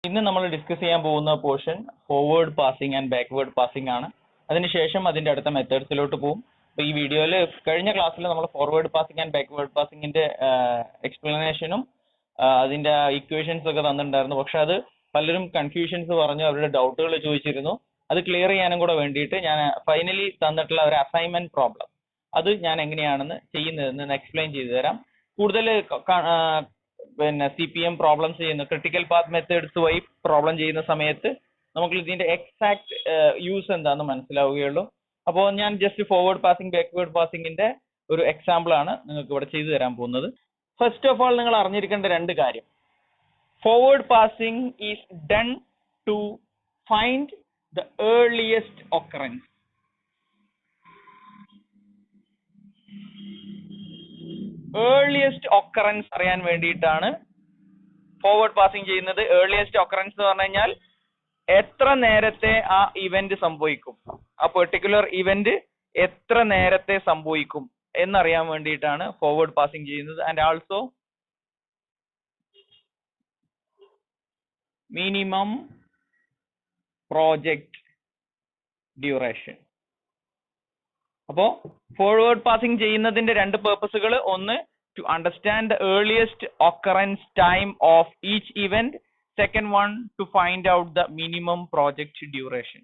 ഇന്ന് നമ്മൾ ഡിസ്കസ് ചെയ്യാൻ പോകുന്ന portion forward passing and backward passing ആണ്. അതിനുശേഷം അതിന്റെ അടുത്ത മെത്തേഡ്സിലോട്ട് പോകും. അപ്പോൾ ഈ വീഡിയോയിൽ കഴിഞ്ഞ ക്ലാസ്സിൽ നമ്മൾ ഫോർവേഡ് പാസിംഗ് ആൻഡ് ബാക്ക്വേർഡ് പാസിംഗിന്റെ എക്സ്പ്ലനേഷനും അതിന്റെ ഇക്വേഷൻസ് ഒക്കെ തന്നിട്ടുണ്ടായിരുന്നു. പക്ഷെ അത് പലരും കൺഫ്യൂഷൻസ് പറഞ്ഞു, അവരുടെ ഡൗട്ടുകൾ ചോദിച്ചിരുന്നു. അത് ക്ലിയർ ചെയ്യാനും കൂടെ വേണ്ടിയിട്ട് ഞാൻ ഫൈനലി തന്നിട്ടുള്ള ഒരു അസൈൻമെന്റ് പ്രോബ്ലം അത് ഞാൻ എങ്ങനെയാണെന്ന് ചെയ്യുന്നതെന്ന് എക്സ്പ്ലെയിൻ ചെയ്തു തരാം. കൂടുതൽ പിന്നെ CPM പ്രോബ്ലംസ് ചെയ്യുന്ന ക്രിട്ടിക്കൽ പാത്ത് മെത്തേഡ്സ് വഴി പ്രോബ്ലം ചെയ്യുന്ന സമയത്ത് നമുക്ക് ഇതിന്റെ എക്സാക്ട് യൂസ് എന്താണെന്ന് മനസ്സിലാവുകയുള്ളൂ. അപ്പോൾ ഞാൻ ജസ്റ്റ് ഫോർവേഡ് പാസിംഗ് ബാക്ക്വേർഡ് പാസിംഗിന്റെ ഒരു എക്സാമ്പിൾ ആണ് നിങ്ങൾക്ക് ഇവിടെ ചെയ്തു തരാൻ പോകുന്നത്. ഫസ്റ്റ് ഓഫ് ഓൾ നിങ്ങൾ അറിഞ്ഞിരിക്കേണ്ട രണ്ട് കാര്യം. Forward passing is done to find the earliest occurrence. Earliest occurrence അറിയാൻ വേണ്ടിയിട്ടാണ് ഫോർവേഡ് പാസിംഗ് ചെയ്യുന്നത്. ഏർലിയസ്റ്റ് ഒക്കറൻസ് എന്ന് പറഞ്ഞു കഴിഞ്ഞാൽ എത്ര നേരത്തെ ആ ഇവന്റ് സംഭവിക്കും, ആ പെർട്ടിക്കുലർ ഇവന്റ് എത്ര നേരത്തെ സംഭവിക്കും എന്നറിയാൻ വേണ്ടിയിട്ടാണ് ഫോർവേഡ് പാസിംഗ് ചെയ്യുന്നത്. And also minimum project duration. അപ്പോ ഫോർവേഡ് പാസിംഗ് ചെയ്യുന്നതിന്റെ രണ്ട് പേർപ്പസുകൾ, ഒന്ന് to understand the earliest occurrence time of each event, second one to find out the minimum project duration.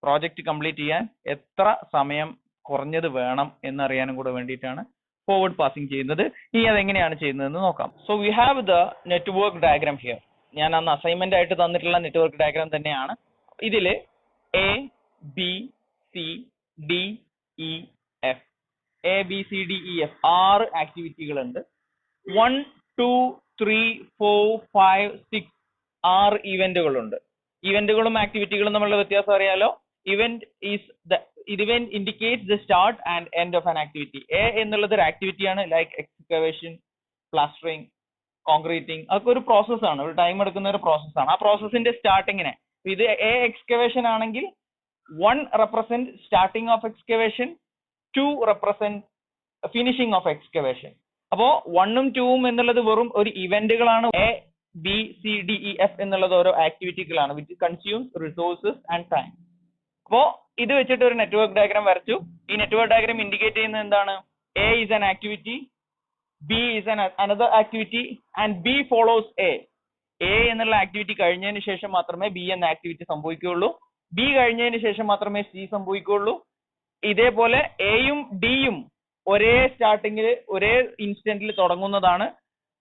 Project complete ചെയ്യാൻ എത്ര സമയം കുറഞ്ഞത് വേണം എന്നറിയാനും കൂടെ വേണ്ടിയിട്ടാണ് ഫോർവേഡ് പാസിംഗ് ചെയ്യുന്നത്. ഇനി അതെങ്ങനെയാണ് ചെയ്യുന്നതെന്ന് നോക്കാം. So we have the network diagram here. ഞാൻ അന്ന് അസൈൻമെന്റ് ആയിട്ട് തന്നിട്ടുള്ള നെറ്റ്വർക്ക് ഡയഗ്രാം തന്നെയാണ്. ഇതില് ABCDEF 6 ആക്ടിവിറ്റികളുണ്ട്. 1, 2, 3, 4, 5, 6 6 ഇവന്റുകളുണ്ട്. ഇവന്റുകളും ആക്ടിവിറ്റികളും തമ്മിലുള്ള വ്യത്യാസം അറിയാലോ. Event indicates the start and end of an activity. A എന്നുള്ളത് ഒരു ആക്ടിവിറ്റിയാണ്, ലൈക്ക് എക്സ്കവേഷൻ, പ്ലാസ്റ്ററിംഗ്, കോൺക്രീറ്റിംഗ്. അതൊക്കെ ഒരു പ്രോസസ്സാണ്, ഒരു ടൈം എടുക്കുന്ന ഒരു പ്രോസസ്സാണ്. ആ പ്രോസസ്സിന്റെ സ്റ്റാർട്ടിങ്ങിനെ ഇത് എക്സ്കവേഷൻ ആണെങ്കിൽ 1 represent starting of excavation, 2 represent finishing of excavation. അപ്പോ 1ഉം 2ഉം എന്നുള്ളത് വെറും ഒരു ഇവന്റുകളാണ്. ABCDEF എന്നുള്ളത് ഓരോ ആക്ടിവിറ്റികളാണ് which consumes resources and time. അപ്പോ ഇത് വെച്ചിട്ട് ഒരു നെറ്റ്വർക്ക് ഡയഗ്രാം വരച്ചു. ഈ നെറ്റ്വർക്ക് ഡയഗ്രാം ഇൻഡിക്കേറ്റ് ചെയ്യുന്നത് എന്താണ്? A is an activity, B is another activity and B follows A. A എന്നുള്ള ആക്ടിവിറ്റി കഴിഞ്ഞതിന് ശേഷം മാത്രമേ B എന്ന ആക്ടിവിറ്റി സംഭവിക്കുകയുള്ളൂ. B കഴിഞ്ഞതിന് ശേഷം മാത്രമേ C സംഭവിക്കുകയുള്ളൂ. ഇതേപോലെ എയും ഡിയും ഒരേ സ്റ്റാർട്ടിങ്ങിൽ ഒരേ ഇൻസ്റ്റന്റിൽ തുടങ്ങുന്നതാണ്.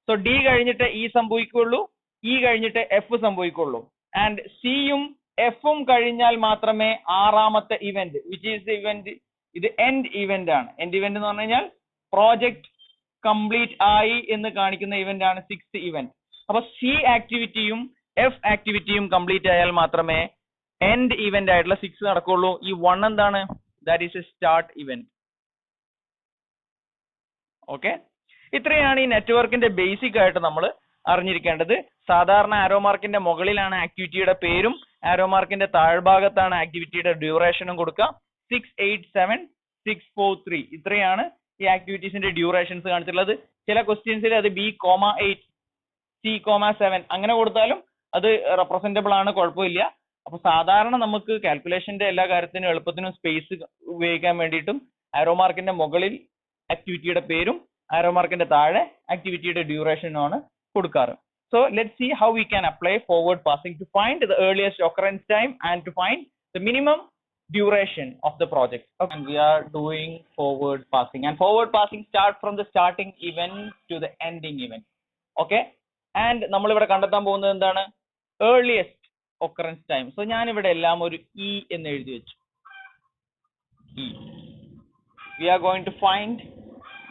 സോ D കഴിഞ്ഞിട്ട് E സംഭവിക്കുകയുള്ളൂ, E കഴിഞ്ഞിട്ട് F സംഭവിക്കുകയുള്ളൂ. ആൻഡ് സിയും എഫും കഴിഞ്ഞാൽ മാത്രമേ ആറാമത്തെ event which is the event, ഇത് എൻഡ് ഇവന്റ് ആണ്. എൻഡ് ഇവന്റ് എന്ന് പറഞ്ഞു കഴിഞ്ഞാൽ പ്രോജക്റ്റ് കംപ്ലീറ്റ് ആയി എന്ന് കാണിക്കുന്ന ഇവന്റ് ആണ് 6th ഇവന്റ്. അപ്പൊ C ആക്ടിവിറ്റിയും F ആക്ടിവിറ്റിയും കംപ്ലീറ്റ് ആയാൽ മാത്രമേ എൻഡ് ഇവന്റ് ആയിട്ടുള്ള 6 നടക്കുള്ളൂ. ഈ 1 എന്താണ്? That is A start event. Okay, ഇത്രയാണ് ഈ നെറ്റ്വർക്കിന്റെ ബേസിക് ആയിട്ട് നമ്മൾ അറിഞ്ഞിരിക്കേണ്ടത്. സാധാരണ ആരോ മാർക്കിന്റെ മുകളിലാണ് ആക്ടിവിറ്റിയുടെ പേരും ആരോ മാർക്കിന്റെ താഴ്ഭാഗത്താണ് ആക്ടിവിറ്റിയുടെ ഡ്യൂറേഷനും കൊടുക്കുക. 6, 8, 7, 6, 4, 3 ഇത്രയാണ് ഈ ആക്ടിവിറ്റീസിന്റെ ഡ്യൂറേഷൻസ് കാണിച്ചിട്ടുള്ളത്. ചില ക്വസ്റ്റ്യൻസിൽ അത് B,8, C,7 അങ്ങനെ കൊടുത്താലും അത് റെപ്രസെന്റബിൾ ആണ്, കുഴപ്പമില്ല. അപ്പൊ സാധാരണ നമുക്ക് കാൽക്കുലേഷന്റെ എല്ലാ കാര്യത്തിനും എളുപ്പത്തിനും സ്പേസ് ഉപയോഗിക്കാൻ വേണ്ടിയിട്ടും ആരോ മാർക്കിന്റെ മുകളിൽ ആക്ടിവിറ്റിയുടെ പേരും ആരോ മാർക്കിന്റെ താഴെ ആക്ടിവിറ്റിയുടെ ഡ്യൂറേഷനുമാണ് കൊടുക്കാറ്. So let's see how we can apply forward passing to find the earliest occurrence time and to find the minimum duration of the project. Okay, and we are doing forward passing, and forward passing start from the starting event to the ending event. Okay, and നമ്മൾ ഇവിടെ കണ്ടെത്താൻ പോകുന്നത് എന്താണ്? Earliest occurrence time. So ഞാൻ ഇവിടെ എല്ലാം ഒരു E എന്ന് എഴുതി വെച്ചു. E. We are going to find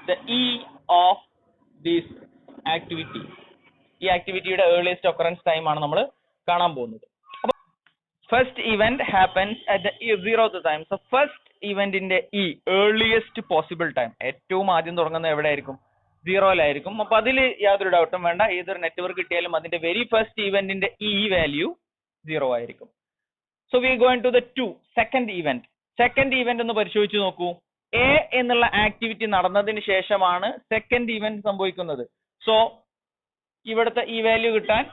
the E of this activity. ഈ ആക്ടിവിറ്റിയുടെ ഏർലിയസ്റ്റ് occurrence time ആണ് നമ്മൾ കാണാൻ പോകുന്നത്. അപ്പോൾ first event happens at the 0th time. So first ഇവന്റിന്റെ E, ഏർലിയസ്റ്റ് പോസിബിൾ ടൈം, ഏറ്റവും ആദ്യം തുടങ്ങുന്നത് എവിടെയായിരിക്കും? 0ലായിരിക്കും. അപ്പൊ അതിൽ യാതൊരു ഡൗട്ടും വേണ്ട. ഏതൊരു നെറ്റ്വർക്ക് കിട്ടിയാലും അതിന്റെ വെരി ഫസ്റ്റ് ഇവന്റിന്റെ E വാല്യൂ 0 ആയിരിക്കും. So we going to the second event. Second event ഒന്ന് പരിശോധിച്ച് നോക്കൂ. A എന്നുള്ള ആക്ടിവിറ്റി നടന്നതിന് ശേഷമാണ് സെക്കൻഡ് ഇവന്റ് സംഭവിക്കുന്നത്. സോ ഇവിടുത്തെ ഈ വാല്യൂ കിട്ടാൻ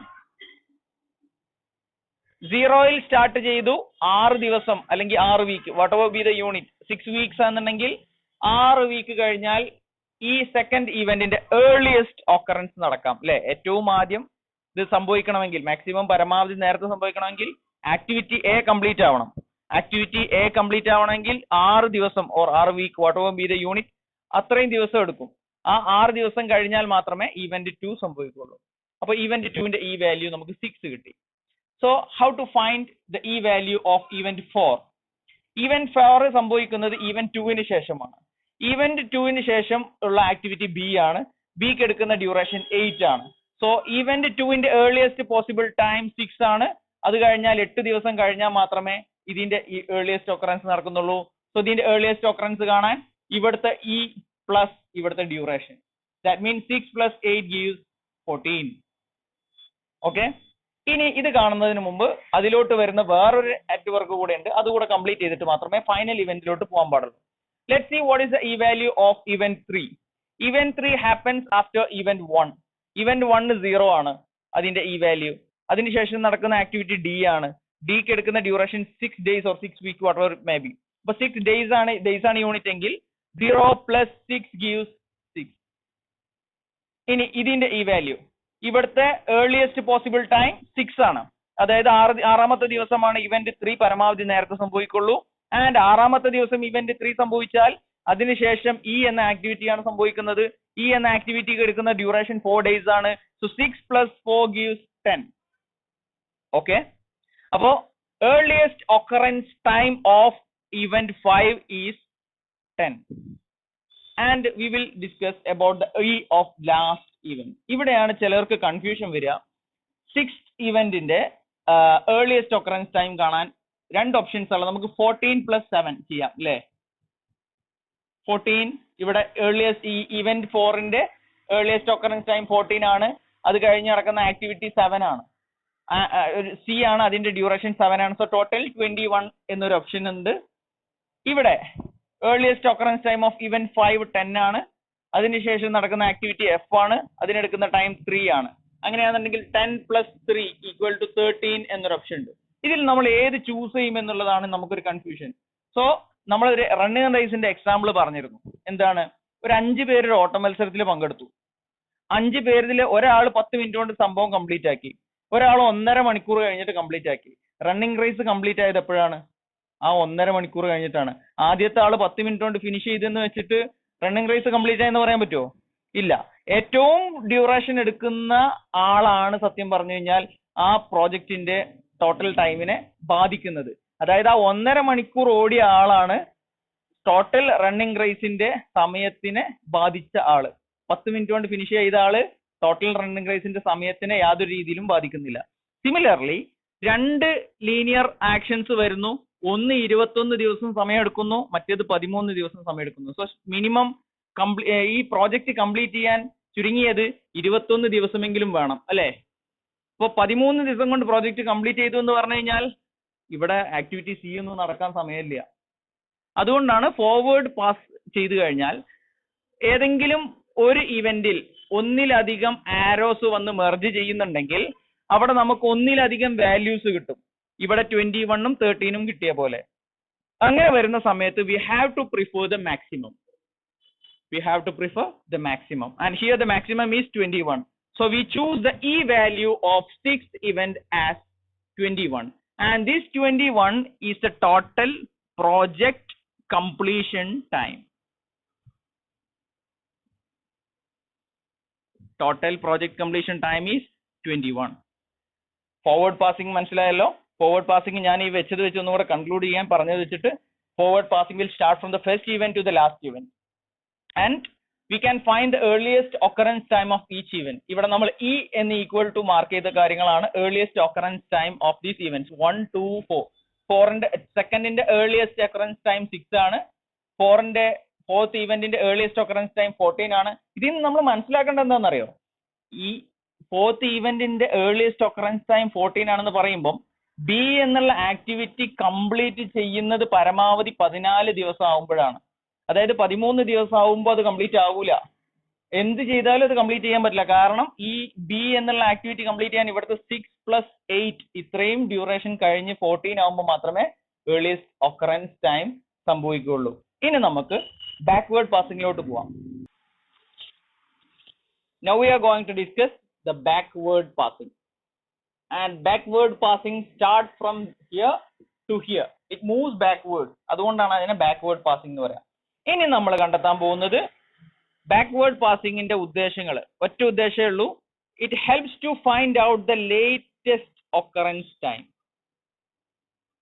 സീറോയിൽ സ്റ്റാർട്ട് ചെയ്തു 6 ദിവസം അല്ലെങ്കിൽ 6 week whatever be the unit 6 weeks ആണെന്നുണ്ടെങ്കിൽ 6 വീക്ക് കഴിഞ്ഞാൽ ഈ സെക്കൻഡ് ഇവന്റിന്റെ ഏർലിയസ്റ്റ് ഓക്കറൻസ് നടക്കാം അല്ലെ. ഏറ്റവും ആദ്യം ഇത് സംഭവിക്കണമെങ്കിൽ മാക്സിമം പരമാവധി നേരത്തെ സംഭവിക്കണമെങ്കിൽ ആക്ടിവിറ്റി എ കംപ്ലീറ്റ് ആവണം. ആക്ടിവിറ്റി എ കംപ്ലീറ്റ് ആവണമെങ്കിൽ 6 ദിവസം or 6 week whatever be the unit അത്രയും ദിവസം എടുക്കും. ആ 6 ദിവസം കഴിഞ്ഞാൽ മാത്രമേ ഇവന്റ് 2 സംഭവിക്കുള്ളൂ. അപ്പൊ ഇവന്റ് 2ന്റെ ഈ വാല്യൂ നമുക്ക് 6 കിട്ടി. So how to find the E value of event 4? Event 4 സംഭവിക്കുന്നത് ഇവന്റ് 2ന് ശേഷമാണ്. ഇവന്റ് 2ന് ശേഷം ഉള്ള ആക്ടിവിറ്റി ബി ആണ്. ബിക്ക് എടുക്കുന്ന ഡ്യൂറേഷൻ 8 ആണ്. സോ ഇവന്റ് 2ന്റെ ഏർലിയസ്റ്റ് പോസിബിൾ ടൈം 6 ആണ്. അത് കഴിഞ്ഞാൽ 8 ദിവസം കഴിഞ്ഞാൽ മാത്രമേ ഇതിന്റെ ഏർലിയസ്റ്റ് ഒക്കറൻസ് നടക്കുന്നുള്ളൂ. സോ ഇതിന്റെ ഏർലിയസ്റ്റ് ഒക്കറൻസ് കാണാൻ ഇവിടുത്തെ ഇ പ്ലസ് ഇവിടുത്തെ duration, that means 6 plus 8 gives 14. Okay, ഇനി ഇത് കാണുന്നതിന് മുമ്പ് അതിലോട്ട് വരുന്ന വേറൊരു നെറ്റ്വർക്ക് കൂടെ ഉണ്ട്. അതുകൂടെ കംപ്ലീറ്റ് ചെയ്തിട്ട് മാത്രമേ ഫൈനൽ ഇവന്റിലോട്ട് പോകാൻ പാടുള്ളൂ. Let's see what is the value of event 3. Event 3 happens after event 1. Event 1 0 ആണ് അതിന്റെ ഈ വാല്യൂ. അതിനുശേഷം നടക്കുന്ന ആക്ടിവിറ്റി ഡി ആണ്. ഡിക്ക് എടുക്കുന്ന duration 6 days or 6 weeks whatever it may be. അപ്പൊ 6 days ആണ് യൂണിറ്റ് എങ്കിൽ 0 plus 6 gives 6. ഇനി ഇതിന്റെ ഈ വാല്യൂ ഇവിടുത്തെ ഏർലിയസ്റ്റ് പോസിബിൾ ടൈം 6 ആണ്. അതായത് 6ാമത്തെ ദിവസമാണ് ഇവന്റ് 3 പരമാവധി നേരത്തെ സംഭവിക്കുള്ളൂ. ആൻഡ് 6ാമത്തെ ദിവസം ഇവന്റ് 3 സംഭവിച്ചാൽ അതിനുശേഷം ഇ എന്ന ആക്ടിവിറ്റി ആണ് സംഭവിക്കുന്നത്. ഇ എന്ന ആക്ടിവിറ്റിക്ക് എടുക്കുന്ന ഡ്യൂറേഷൻ 4 days ആണ്. So 6 plus 4 gives 10. ഓക്കെ, അപ്പോ earliest occurrence time of event 5 is 10. And we will discuss about the E of last event. ഇവിടെയാണ് ചിലർക്ക് കൺഫ്യൂഷൻ വരിക. 6th ഇവന്റിന്റെ ഏർലിയസ്റ്റ് ഒക്കറൻസ് ടൈം കാണാൻ 2 ഓപ്ഷൻസ് ആണ്. നമുക്ക് 14 plus 7 ചെയ്യാം അല്ലെ. 14 ഇവിടെ ഏർലിയസ്റ്റ് ഈ ഇവന്റ് 4ന്റെ ഏർലിയസ്റ്റ് ഒക്കറൻസ് ടൈം 14 ആണ്. അത് കഴിഞ്ഞ് നടക്കുന്ന ആക്ടിവിറ്റി 7 ആണ്. സി ആണ്, അതിന്റെ ഡ്യൂറേഷൻ 7 ആണ്. സോ ടോട്ടൽ 21 എന്നൊരു ഓപ്ഷൻ ഉണ്ട്. ഇവിടെ earliest occurrence time of event 5 10 ആണ്. അതിനുശേഷം നടക്കുന്ന ആക്ടിവിറ്റി എഫ് ആണ്. അതിനെടുക്കുന്ന ടൈം 3 ആണ്. അങ്ങനെയാണെന്നുണ്ടെങ്കിൽ 10 plus 3 equal to 13 എന്നൊരു ഓപ്ഷൻ ഉണ്ട്. ഇതിൽ നമ്മൾ ഏത് ചൂസ് ചെയ്യും എന്നുള്ളതാണ് നമുക്കൊരു കൺഫ്യൂഷൻ. സോ നമ്മൾ ഒരു റണ്ണിങ് റേസിന്റെ എക്സാമ്പിൾ പറഞ്ഞിരുന്നു. എന്താണ്, ഒരു 5 പേര് ഓട്ട മത്സരത്തിൽ പങ്കെടുത്തു. 5 പേരിൽ ഒരാൾ 10 മിനിറ്റ് കൊണ്ട് സംഭവം കംപ്ലീറ്റ് ആക്കി, ഒരാൾ 1.5 മണിക്കൂർ കഴിഞ്ഞിട്ട് കംപ്ലീറ്റ് ആക്കി. റണ്ണിങ് റേസ് കംപ്ലീറ്റ് ആയത് എപ്പോഴാണ്? ആ 1.5 മണിക്കൂർ കഴിഞ്ഞിട്ടാണ്. ആദ്യത്തെ ആള് 10 മിനിറ്റ് കൊണ്ട് ഫിനിഷ് ചെയ്തെന്ന് വെച്ചിട്ട് റണ്ണിങ് റേസ് കംപ്ലീറ്റ് ആയെന്ന് പറയാൻ പറ്റുമോ? ഇല്ല. ഏറ്റവും ഡ്യൂറേഷൻ എടുക്കുന്ന ആളാണ് സത്യം പറഞ്ഞു കഴിഞ്ഞാൽ ആ പ്രോജക്റ്റിന്റെ ടോട്ടൽ ടൈമിനെ ബാധിക്കുന്നത്. അതായത് ആ 1.5 മണിക്കൂർ ഓടിയ ആളാണ് ടോട്ടൽ റണ്ണിങ് റേസിന്റെ സമയത്തിനെ ബാധിച്ച ആള്. 10 മിനിറ്റ് കൊണ്ട് ഫിനിഷ് ചെയ്ത ആള് ടോട്ടൽ റണ്ണിങ് റേസിന്റെ സമയത്തിനെ യാതൊരു രീതിയിലും ബാധിക്കുന്നില്ല. സിമിലർലി 2 ലീനിയർ ആക്ഷൻസ് വരുന്നു. ഒന്ന് 21 ദിവസം സമയം എടുക്കുന്നു, മറ്റേത് 13 ദിവസം സമയം എടുക്കുന്നു. സോ മിനിമം ഈ പ്രോജക്റ്റ് കംപ്ലീറ്റ് ചെയ്യാൻ ചുരുങ്ങിയത് 21 ദിവസമെങ്കിലും വേണം അല്ലെ. ഇപ്പൊ 13 ദിവസം കൊണ്ട് പ്രോജക്റ്റ് കംപ്ലീറ്റ് ചെയ്തു എന്ന് പറഞ്ഞു കഴിഞ്ഞാൽ ഇവിടെ ആക്ടിവിറ്റി സി ഒന്നും നടക്കാൻ സമയമില്ല. അതുകൊണ്ടാണ് ഫോർവേഡ് പാസ് ചെയ്തു കഴിഞ്ഞാൽ ഏതെങ്കിലും ഒരു ഇവന്റിൽ ഒന്നിലധികം ആരോസ് വന്ന് മെർജ് ചെയ്യുന്നുണ്ടെങ്കിൽ അവിടെ നമുക്ക് ഒന്നിലധികം വാല്യൂസ് കിട്ടും. ഇവിടെ 21ഉം 13ഉം കിട്ടിയ പോലെ. അങ്ങനെ വരുന്ന സമയത്ത് we have to prefer the maximum. We have to prefer the maximum. And here the maximum is 21. So we choose the E value of 6th event as 21. And this 21 is the total project completion time. Total project completion time is 21. Forward passing മനസ്സിലായല്ലോ. Forward passing ഞാൻ ഈ വെച്ചത് വെച്ച് ഒന്നുകൂടെ conclude ചെയ്യാൻ പറഞ്ഞത് വെച്ചിട്ട് forward passing will start from the first event to the last event. And we can find the earliest occurrence time of each event. ഇവിടെ നമ്മൾ E എന്ന് ഈക്വൽ ടു മാർക്ക് ചെയ്ത കാര്യങ്ങളാണ് earliest occurrence time of these events. 1, 2, 4. 4ന്റെ സെക്കൻഡിന്റെ earliest occurrence time 6 ആണ്. 4ന്റെ fourth ഇവന്റിന്റെ earliest occurrence time 14 ആണ്. ഇതിൽ നിന്ന് നമ്മൾ മനസ്സിലാക്കേണ്ടത് എന്താണെന്നറിയോ? ഈ ഫോർത്ത് ഇവന്റിന്റെ earliest occurrence time 14 ആണെന്ന് പറയുമ്പോൾ ബി എന്നുള്ള ആക്ടിവിറ്റി കംപ്ലീറ്റ് ചെയ്യുന്നത് പരമാവധി 14 ദിവസം ആവുമ്പോഴാണ്. അതായത് 13 ദിവസം ആവുമ്പോൾ അത് കംപ്ലീറ്റ് ആവൂല. എന്ത് ചെയ്താലും അത് കംപ്ലീറ്റ് ചെയ്യാൻ പറ്റില്ല. കാരണം ഈ ബി എന്നുള്ള ആക്ടിവിറ്റി കംപ്ലീറ്റ് ചെയ്യാൻ ഇവിടുത്തെ 6+8 ഇത്രയും ഡ്യൂറേഷൻ കഴിഞ്ഞ് 14 ആകുമ്പോൾ മാത്രമേ ഏർലിയസ്റ്റ് ഒക്കറൻസ് ടൈം സംഭവിക്കുകയുള്ളൂ. ഇനി നമുക്ക് ബാക്ക്വേർഡ് പാസിംഗിലോട്ട് പോവാം. Now we are going to discuss the backward passing. And backward passing starts from here to here. It moves backward. അതുകൊണ്ടാണ് അതിനെ backward passing എന്ന് പറയാം. ഇനി നമ്മൾ കണ്ടെത്താൻ പോകുന്നത് ബാക്ക്വേർഡ് പാസിംഗിന്റെ ഉദ്ദേശങ്ങൾ. ഒറ്റ ഉദ്ദേശമേ ഉള്ളൂ. It helps to find out the latest occurrence time.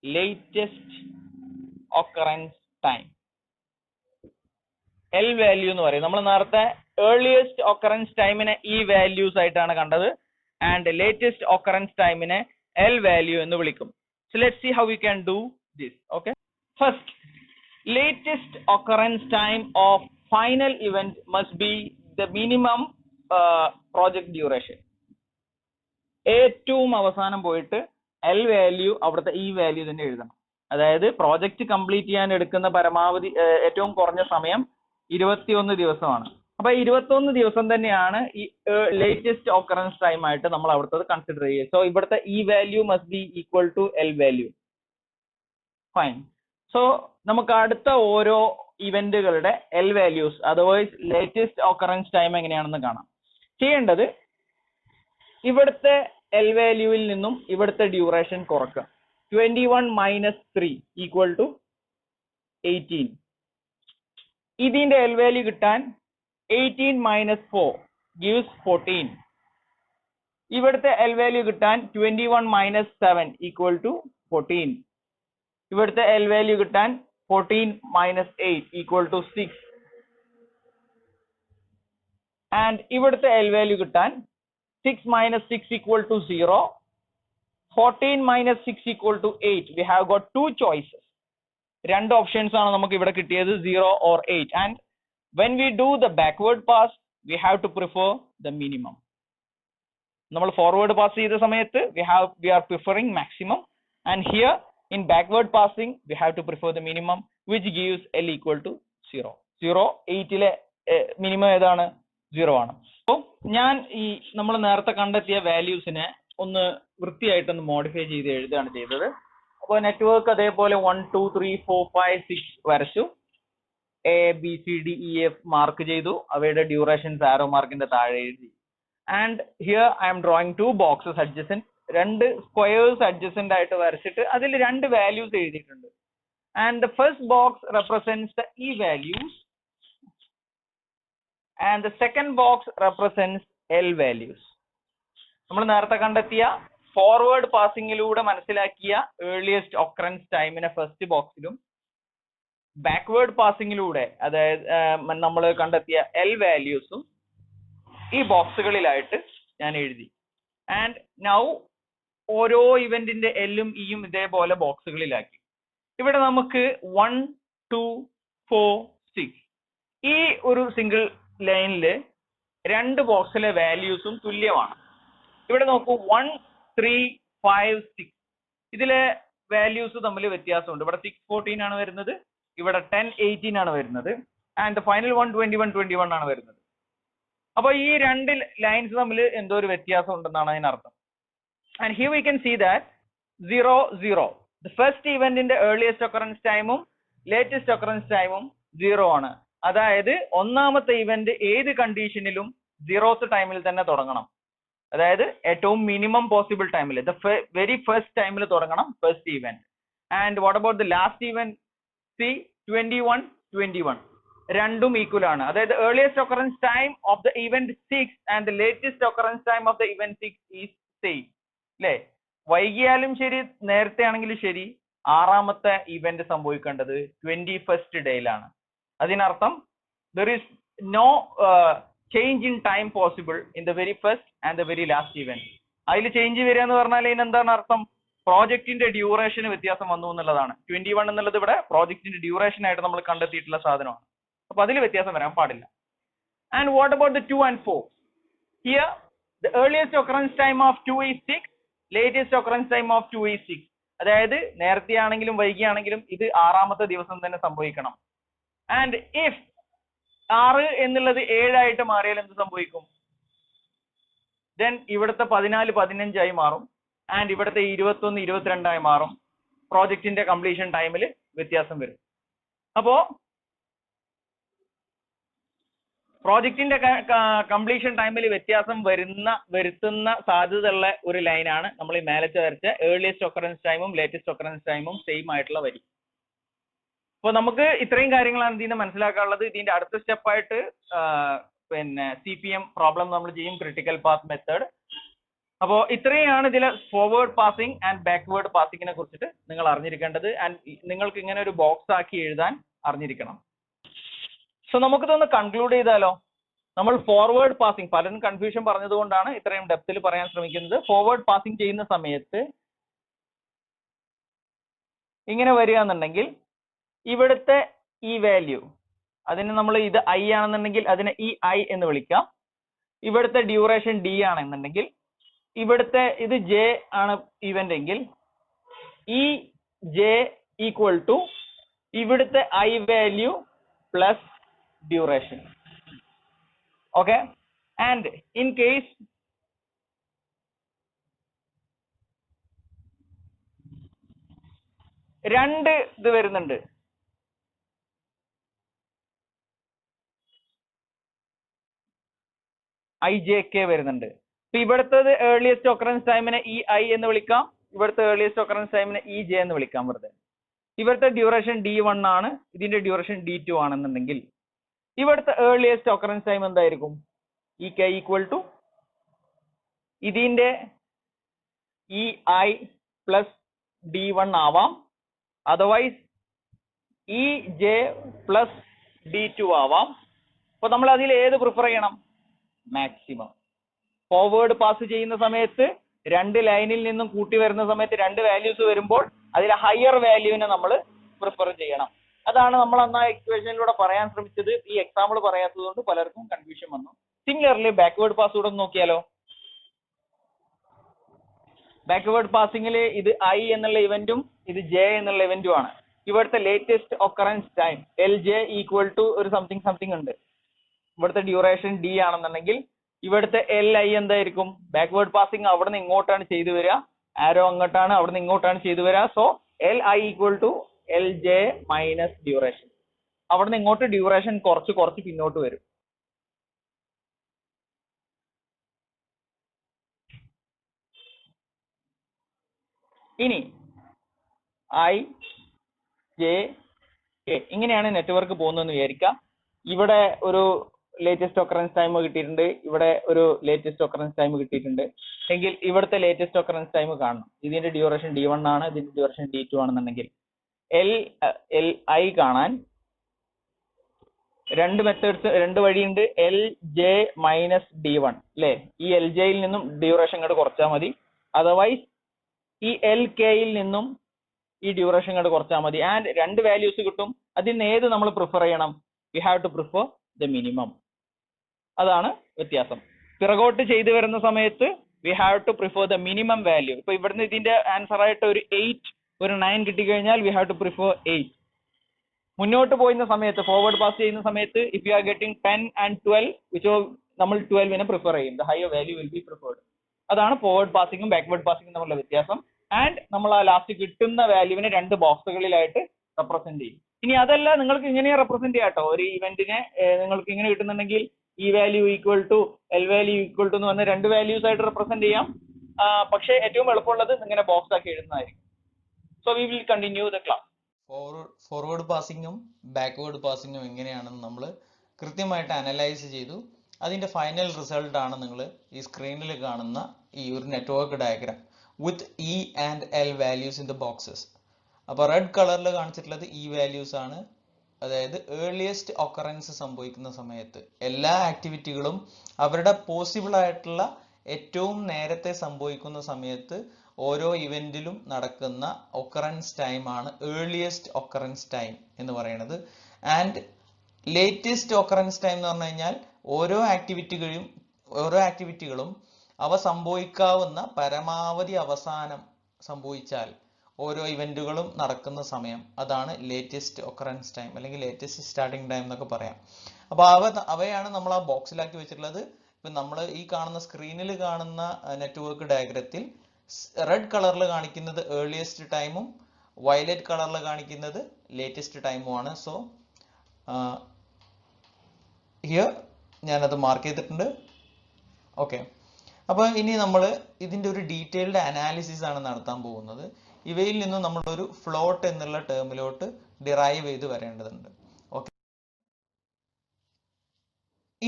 Latest occurrence time, L value എന്ന് പറയും. നമ്മൾ നേരത്തെ ഏർലിയസ്റ്റ് ഒക്കറൻസ് ടൈമിനെ ഈ വാല്യൂസ് ആയിട്ടാണ് കണ്ടത്. ആൻഡ് ലേറ്റസ്റ്റ് ഒക്കറൻസ് ടൈമിനെ എൽ വാല്യൂ എന്ന് വിളിക്കും. So let's see how we can do this. Okay, first latest occurrence time of final event must be the minimum project duration. ഏറ്റവും അവസാനം പോയിട്ട് എൽ വാല്യൂ അവിടുത്തെ ഈ വാല്യൂ തന്നെ എഴുതണം. അതായത് പ്രോജക്റ്റ് കംപ്ലീറ്റ് ചെയ്യാൻ എടുക്കുന്ന പരമാവധി ഏറ്റവും കുറഞ്ഞ സമയം 21 ദിവസമാണ്. അപ്പൊ 21 ദിവസം തന്നെയാണ് ഈ ലേറ്റസ്റ്റ് ഓക്കറൻസ് ടൈം ആയിട്ട് നമ്മൾ അവിടുത്തെ കൺസിഡർ ചെയ്യുക. സോ ഇവിടുത്തെ E value must be equal to L value. Fine. So നമുക്ക് അടുത്ത ഓരോ ഇവന്റുകളുടെ L values otherwise latest occurrence time എങ്ങനെയാണെന്ന് കാണാം. ചെയ്യേണ്ടത് ഇവിടുത്തെ എൽ വാല്യൂവിൽ നിന്നും ഇവിടുത്തെ ഡ്യൂറേഷൻ കുറക്കുക. 21 - 3 ഈക്വൽ ടു 18. ഇതിന്റെ എൽ വാല്യൂ കിട്ടാൻ 18 - 4 gives 14. ഇവിടുത്തെ എൽ വാല്യൂ കിട്ടാൻ 21 - 7 ഈക്വൽ ടു 14. ഇവിടുത്തെ എൽ വാല്യൂ കിട്ടാൻ 14 - 8 ഈക്വൽ ടു 6. ആൻഡ് ഇവിടുത്തെ എൽ വാല്യൂ കിട്ടാൻ 6 - 6 equal to 0. 14 - 6 equal to 8. We have got 2 choices. രണ്ട് ഓപ്ഷൻസ് ആണ് നമുക്ക് ഇവിടെ കിട്ടിയത്, 0 or 8. And when we do the backward pass we have to prefer the minimum. നമ്മൾ ഫോർവേഡ് പാസ് ചെയ്ത സമയത്ത് we are preferring maximum, and here in backward passing we have to prefer the minimum, which gives L equal to 0. 0 8ലെ minimum ഏതാണ്? 0 ആണ്. അപ്പോൾ ഞാൻ ഈ നമ്മൾ നേരത്തെ കണ്ടെത്തിയ വാല്യൂസിനെ ഒന്ന് വൃത്തിയായിട്ടൊന്ന് മോഡിഫൈ ചെയ്ത് എഴുതുകയാണ് ചെയ്തത്. അപ്പോൾ നെറ്റ്വർക്ക് അതേപോലെ 1 2 3 4 5 6 വരച്ചു. A B C D E F mark ചെയ്തു. അവയുടെ ഡ്യൂറേഷൻസ് ആരോ മാർക്കിന്റെ താഴെ എഴുതി. And here I M drawing 2 boxes adjacent. 2 squares adjacent ആയിട്ട് വരച്ചിട്ട് അതിൽ 2 വാല്യൂസ് എഴുതിയിട്ടുണ്ട്. And the first box represents the E values and the second box represents L values. നമ്മൾ നേരത്തെ കണ്ടെത്തിയ ഫോർവേഡ് പാസിംഗിലൂടെ മനസ്സിലാക്കിയ ഏർലിയസ്റ്റ് ഒക്കറൻസ് ടൈമിനെ ഫസ്റ്റ് ബോക്സിലും ബാക്ക്വേർഡ് പാസിംഗിലൂടെ അതായത് നമ്മൾ കണ്ടെത്തിയ എൽ വാല്യൂസും ഈ ബോക്സുകളിലായിട്ട് ഞാൻ എഴുതി. ആൻഡ് നൗ ഓരോ ഇവന്റിന്റെ എല്ലും ഇയും ഇതേപോലെ ബോക്സുകളിലാക്കി. ഇവിടെ നമുക്ക് 1 2 4 6 ഈ ഒരു സിംഗിൾ ലൈനിൽ 2 ബോക്സിലെ വാല്യൂസും തുല്യമാണ്. ഇവിടെ നോക്കൂ 1 3 5 6 ഇതിലെ വാല്യൂസ് തമ്മിൽ വ്യത്യാസമുണ്ട്. ഇവിടെ 6 14 ആണ് വരുന്നത്, ഇവിടെ 10 18 ആണ് വരുന്നത്, ആൻഡ് ഫൈനൽ 1 21 21 ആണ് വരുന്നത്. അപ്പോൾ ഈ 2 ലൈൻസ് തമ്മിൽ എന്തോ ഒരു വ്യത്യാസം ഉണ്ടെന്നാണ് അതിനർത്ഥം. And here we can see that 0 0 the first ഇവന്റിന്റെ ഏർലിയസ്റ്റ് ഒക്കറൻസ് ടൈമും ലേറ്റസ്റ്റ് ഒക്കറൻസ് ടൈമും 0 ആണ്. അതായത് ഒന്നാമത്തെ ഇവന്റ് ഏത് കണ്ടീഷനിലും 0th ടൈമിൽ തന്നെ തുടങ്ങണം. അതായത് ഏറ്റവും മിനിമം പോസിബിൾ ടൈമിൽ ദ വെരി ഫസ്റ്റ് ടൈമിൽ തുടങ്ങണം first event. And what about the last event? C 21 21 രണ്ടും ഈക്വൽ ആണ്. അതായത് earliest occurrence time of the event 6 and the latest occurrence time of the event 6 is same. അല്ലേ? വൈകിയാലും ശരി നേരത്തെ ആണെങ്കിലും ശരി ആറാമത്തെ ഇവന്റ് സംഭവിക്കേണ്ടത് 21st ഡേയിലാണ്. അതിനർത്ഥം there is no change in time possible in the very first and the very last event. അതിൽ change വരിക എന്ന് പറഞ്ഞാൽ ഇതിനെന്താണ് അർത്ഥം? പ്രോജക്റ്റിന്റെ ഡ്യൂറേഷന് വ്യത്യാസം വന്നു എന്നുള്ളതാണ്. 21 എന്നുള്ളത് ഇവിടെ പ്രോജക്റ്റിന്റെ ഡ്യൂറേഷൻ ആയിട്ട് നമ്മൾ കണ്ടെത്തിയിട്ടുള്ള സാധനമാണ്. അപ്പൊ അതിൽ വ്യത്യാസം വരാൻ പാടില്ല. And what about the 2 and 4? Here the earliest occurrence time of 2 is 6, latest occurrence time of 2 is 6. അതായത് നേരത്തെ ആണെങ്കിലും വൈകിയാണെങ്കിലും ഇത് ആറാമത്തെ ദിവസം തന്നെ സംഭവിക്കണം. ആൻഡ് ഇഫ് 6 എന്നുള്ളത് 7 ആയിട്ട് മാറിയാൽ എന്ത് സംഭവിക്കും? ദെൻ ഇവിടുത്തെ 14 15 ആയി മാറും ആൻഡ് ഇവിടുത്തെ 21 22 ആയി മാറും. പ്രോജക്റ്റിന്റെ കംപ്ലീഷൻ ടൈമിൽ വ്യത്യാസം വരും. അപ്പോ പ്രോജക്റ്റിന്റെ കംപ്ലീഷൻ ടൈമിൽ വ്യത്യാസം വരുത്തുന്ന സാധ്യതയുള്ള ഒരു ലൈനാണ് നമ്മൾ ഈ മേലത്തെ വരച്ച ഏർലിയസ്റ്റ് ഒക്കറൻസ് ടൈമും ലേറ്റസ്റ്റ് ഒക്കറൻസ് ടൈമും സെയിം ആയിട്ടുള്ള വരി. അപ്പോൾ നമുക്ക് ഇത്രയും കാര്യങ്ങളാണ് ഇതിൽ നിന്ന് മനസ്സിലാക്കാനുള്ളത്. ഇതിന്റെ അടുത്ത സ്റ്റെപ്പായിട്ട് പിന്നെ CPM പ്രോബ്ലം നമ്മൾ ചെയ്യും, ക്രിട്ടിക്കൽ പാത്ത് മെത്തേഡ്. അപ്പോൾ ഇത്രയാണ് ഇതിൽ ഫോർവേഡ് പാസിംഗ് ആൻഡ് ബാക്ക്വേർഡ് പാസിങ്ങിനെ കുറിച്ചിട്ട് നിങ്ങൾ അറിഞ്ഞിരിക്കേണ്ടത്. ആൻഡ് നിങ്ങൾക്ക് ഇങ്ങനെ ഒരു ബോക്സ് ആക്കി എഴുതാൻ അറിഞ്ഞിരിക്കണം. സോ നമുക്കിതൊന്ന് കൺക്ലൂഡ് ചെയ്താലോ? നമ്മൾ ഫോർവേഡ് പാസിംഗ്, പലരും കൺഫ്യൂഷൻ പറഞ്ഞതുകൊണ്ടാണ് ഇത്രയും ഡെപ്തിൽ പറയാൻ ശ്രമിക്കുന്നത്. ഫോർവേഡ് പാസിംഗ് ചെയ്യുന്ന സമയത്ത് ഇങ്ങനെ വരിക എന്നുണ്ടെങ്കിൽ ഇവിടുത്തെ ഈ വാല്യൂ, അതിന് നമ്മൾ ഇത് I ആണെന്നുണ്ടെങ്കിൽ അതിനെ ഈ I എന്ന് വിളിക്കാം. ഇവിടുത്തെ ഡ്യൂറേഷൻ D ആണെന്നുണ്ടെങ്കിൽ ഇവിടുത്തെ ഇത് J ആണ് ഇവന്റ് എങ്കിൽ ഈ J ഈക്വൽ ടു ഇവിടുത്തെ I value plus duration. Okay, and in case രണ്ട് ഇത് വരുന്നുണ്ട്, IJK വരുന്നുണ്ട്. അപ്പൊ ഇവിടുത്തത് ഏർലിയസ്റ്റ് ഒക്കറൻസ് ടൈമിനെ ഈ I എന്ന് വിളിക്കാം, ഇവിടുത്തെ ഏർലിയസ്റ്റ് ഒക്കറൻസ് ടൈമിനെ ഈ J എന്ന് വിളിക്കാം. വെറുതെ ഇവിടുത്തെ ഡ്യൂറേഷൻ D1 ആണ്, ഇതിന്റെ ഡ്യൂറേഷൻ D2 ആണെന്നുണ്ടെങ്കിൽ ഇവിടുത്തെ ഏർലിയസ്റ്റ് ഒക്കറൻസ് ടൈം എന്തായിരിക്കും? ഈ K ഈക്വൽ ടു ഇതിന്റെ ഈ I പ്ലസ് D1 ആവാം, അതർവൈസ് ഈ J പ്ലസ് D2 ആവാം. അപ്പൊ നമ്മൾ അതിൽ ഏത് പ്രിഫർ ചെയ്യണം? മാക്സിമം. ഫോർവേഡ് പാസ് ചെയ്യുന്ന സമയത്ത് രണ്ട് ലൈനിൽ നിന്നും കൂട്ടി വരുന്ന സമയത്ത് രണ്ട് വാല്യൂസ് വരുമ്പോൾ അതിൽ ഹയർ വാല്യൂവിനെ നമ്മൾ പ്രിഫർ ചെയ്യണം. അതാണ് നമ്മൾ അന്ന് ആ ഇക്വേഷനിലൂടെ പറയാൻ ശ്രമിച്ചത്. ഈ എക്സാമ്പിൾ പറയാത്തത് കൊണ്ട് പലർക്കും കൺഫ്യൂഷൻ വന്നു. സിമിലർലി ബാക്ക്വേർഡ് പാസ് കൂടെ നോക്കിയാലോ? ബാക്ക്വേർഡ് പാസിംഗിൽ ഇത് I എന്നുള്ള ഇവന്റും ഇത് J എന്നുള്ള ഇവന്റും ആണ്. ഇവിടുത്തെ latest occurrence time LJ equal to ഒരു സംതിങ് ഉണ്ട്. ഇവിടുത്തെ ഡ്യൂറേഷൻ D ആണെന്നുണ്ടെങ്കിൽ ഇവിടുത്തെ LI എന്തായിരിക്കും? ബാക്ക്വേർഡ് പാസിംഗ് അവിടെ നിന്ന് ഇങ്ങോട്ടാണ് ചെയ്തു വരിക, ആരോ അങ്ങോട്ടാണ്, അവിടെ നിന്ന് ഇങ്ങോട്ടാണ് ചെയ്തു വരിക. So LI equal to LJ minus duration. അവിടെ നിന്ന് ഇങ്ങോട്ട് ഡ്യൂറേഷൻ കുറച്ച് പിന്നോട്ട് വരും. ഇനി IJK ഇങ്ങനെയാണ് നെറ്റ്വർക്ക് പോകുന്നതെന്ന് വിചാരിക്കാം. ഇവിടെ ഒരു ലേറ്റസ്റ്റ് ഒക്കറൻസ് ടൈം കിട്ടിയിട്ടുണ്ട്, ഇവിടെ ഒരു ലേറ്റസ്റ്റ് ഒക്കറൻസ് ടൈം കിട്ടിയിട്ടുണ്ട് എങ്കിൽ ഇവിടുത്തെ ലേറ്റസ്റ്റ് ഒക്കറൻസ് ടൈം കാണണം. ഇതിന്റെ ഡ്യൂറേഷൻ D1 ആണ്, ഇതിന്റെ ഡ്യൂറേഷൻ D2 ആണെന്നുണ്ടെങ്കിൽ LI കാണാൻ രണ്ട് മെത്തേഡ്സ്, രണ്ട് വഴിയുണ്ട്. LJ മൈനസ് D1 അല്ലേ? ഈ LJയിൽ നിന്നും ഡ്യൂറേഷൻ ഇങ്ങോട്ട് കുറച്ചാൽ മതി, അതർവൈസ് ഈ LKയിൽ നിന്നും ഈ ഡ്യൂറേഷൻ ഇങ്ങോട്ട് കുറച്ചാൽ മതി. ആൻഡ് രണ്ട് വാല്യൂസ് കിട്ടും. അതിൽ നിന്ന് ഏത് നമ്മൾ പ്രിഫർ ചെയ്യണം? We have to prefer the minimum. അതാണ് വ്യത്യാസം. പിറകോട്ട് ചെയ്തു വരുന്ന സമയത്ത് we have to prefer the minimum value. ഇപ്പൊ ഇവിടുന്ന് ഇതിന്റെ ആൻസർ ആയിട്ട് ഒരു 8 ഒരു 9 കിട്ടിക്കഴിഞ്ഞാൽ വി ഹാവ് ടു പ്രിഫർ 8. മുന്നോട്ട് പോയിരുന്ന സമയത്ത്, ഫോർവേഡ് പാസ് ചെയ്യുന്ന സമയത്ത് if you are getting 10 and 12 which നമ്മൾ 12നെ പ്രിഫർ ചെയ്യും. The higher value will be preferred. അതാണ് ഫോർവേഡ് പാസിംഗും ബാക്ക്വേർഡ് പാസിംഗും തമ്മിലുള്ള വ്യത്യാസം. ആൻഡ് നമ്മൾ ആ ലാസ്റ്റ് കിട്ടുന്ന വാല്യൂവിനെ രണ്ട് ബോക്സുകളിലായിട്ട് റെപ്രസെന്റ് ചെയ്യും. ഇനി അതല്ല, നിങ്ങൾക്ക് ഇങ്ങനെ റെപ്രസെന്റ് ചെയ്യാട്ടോ. ഒരു ഇവന്റിനെ നിങ്ങൾക്ക് ഇങ്ങനെ കിട്ടുന്നുണ്ടെങ്കിൽ E value equal to L value equal to എന്ന് പറഞ്ഞ രണ്ട് വാല്യൂസ് ആയിട്ട് റെപ്രസെന്റ് ചെയ്യാം. പക്ഷേ ഏറ്റവും എളുപ്പമുള്ളത് ഇങ്ങനെ ബോക്സ് ആക്കി എഴുതുന്നതായിരിക്കും. So we will continue the class. Forward പാസിങ്ങും ബാക്ക്വേർഡ് പാസിങ്ങും എങ്ങനെയാണെന്ന് നമ്മൾ കൃത്യമായിട്ട് അനലൈസ് ചെയ്തു. അതിന്റെ ഫൈനൽ റിസൾട്ട് ആണ് നിങ്ങൾ ഈ സ്ക്രീനിൽ കാണുന്ന ഈ ഒരു network diagram with E and L values in the boxes. അപ്പോൾ റെഡ് കളറിൽ കാണിച്ചിട്ടുള്ളത് E വാല്യൂസ് ആണ്. അതായത് ഏർലിയസ്റ്റ് ഒക്കറൻസ് സംഭവിക്കുന്ന സമയത്ത് എല്ലാ ആക്ടിവിറ്റികളും അവരുടെ പോസിബിൾ ആയിട്ടുള്ള ഏറ്റവും നേരത്തെ സംഭവിക്കുന്ന സമയത്ത് ഓരോ ഇവന്റിലും നടക്കുന്ന ഒക്കറൻസ് ടൈം ആണ് ഏർലിയസ്റ്റ് ഒക്കറൻസ് ടൈം എന്ന് പറയുന്നത്. ആൻഡ് ലേറ്റസ്റ്റ് ഒക്കറൻസ് ടൈം എന്ന് പറഞ്ഞു കഴിഞ്ഞാൽ ഓരോ ആക്ടിവിറ്റികളും അവ സംഭവിക്കാവുന്ന പരമാവധി അവസാനം സംഭവിച്ചാൽ ഓരോ ഇവന്റുകളും നടക്കുന്ന സമയം, അതാണ് ലേറ്റസ്റ്റ് ഒക്കറൻസ് ടൈം അല്ലെങ്കിൽ ലേറ്റസ്റ്റ് സ്റ്റാർട്ടിംഗ് ടൈം എന്നൊക്കെ പറയാം. അപ്പൊ അവയാണ് നമ്മൾ ആ ബോക്സിലാക്കി വെച്ചിട്ടുള്ളത്. ഇപ്പൊ നമ്മൾ ഈ കാണുന്ന സ്ക്രീനിൽ കാണുന്ന നെറ്റ്വർക്ക് ഡയഗ്രത്തിൽ റെഡ് കളറിൽ കാണിക്കുന്നത് ഏർലിയസ്റ്റ് ടൈമും വയലറ്റ് കളറിൽ കാണിക്കുന്നത് ലേറ്റസ്റ്റ് ടൈമുമാണ്. സോ ഹിയർ ഞാനത് മാർക്ക് ചെയ്തിട്ടുണ്ട്. ഓക്കെ, അപ്പൊ ഇനി നമ്മൾ ഇതിന്റെ ഒരു ഡീറ്റെയിൽഡ് അനാലിസിസ് ആണ് നടത്താൻ പോകുന്നത്. ഇവയിൽ നിന്നും നമ്മൾ ഒരു ഫ്ലോട്ട് എന്നുള്ള ടേമിലോട്ട് ഡിറൈവ് ചെയ്ത് വരേണ്ടതുണ്ട്. ഓക്കെ,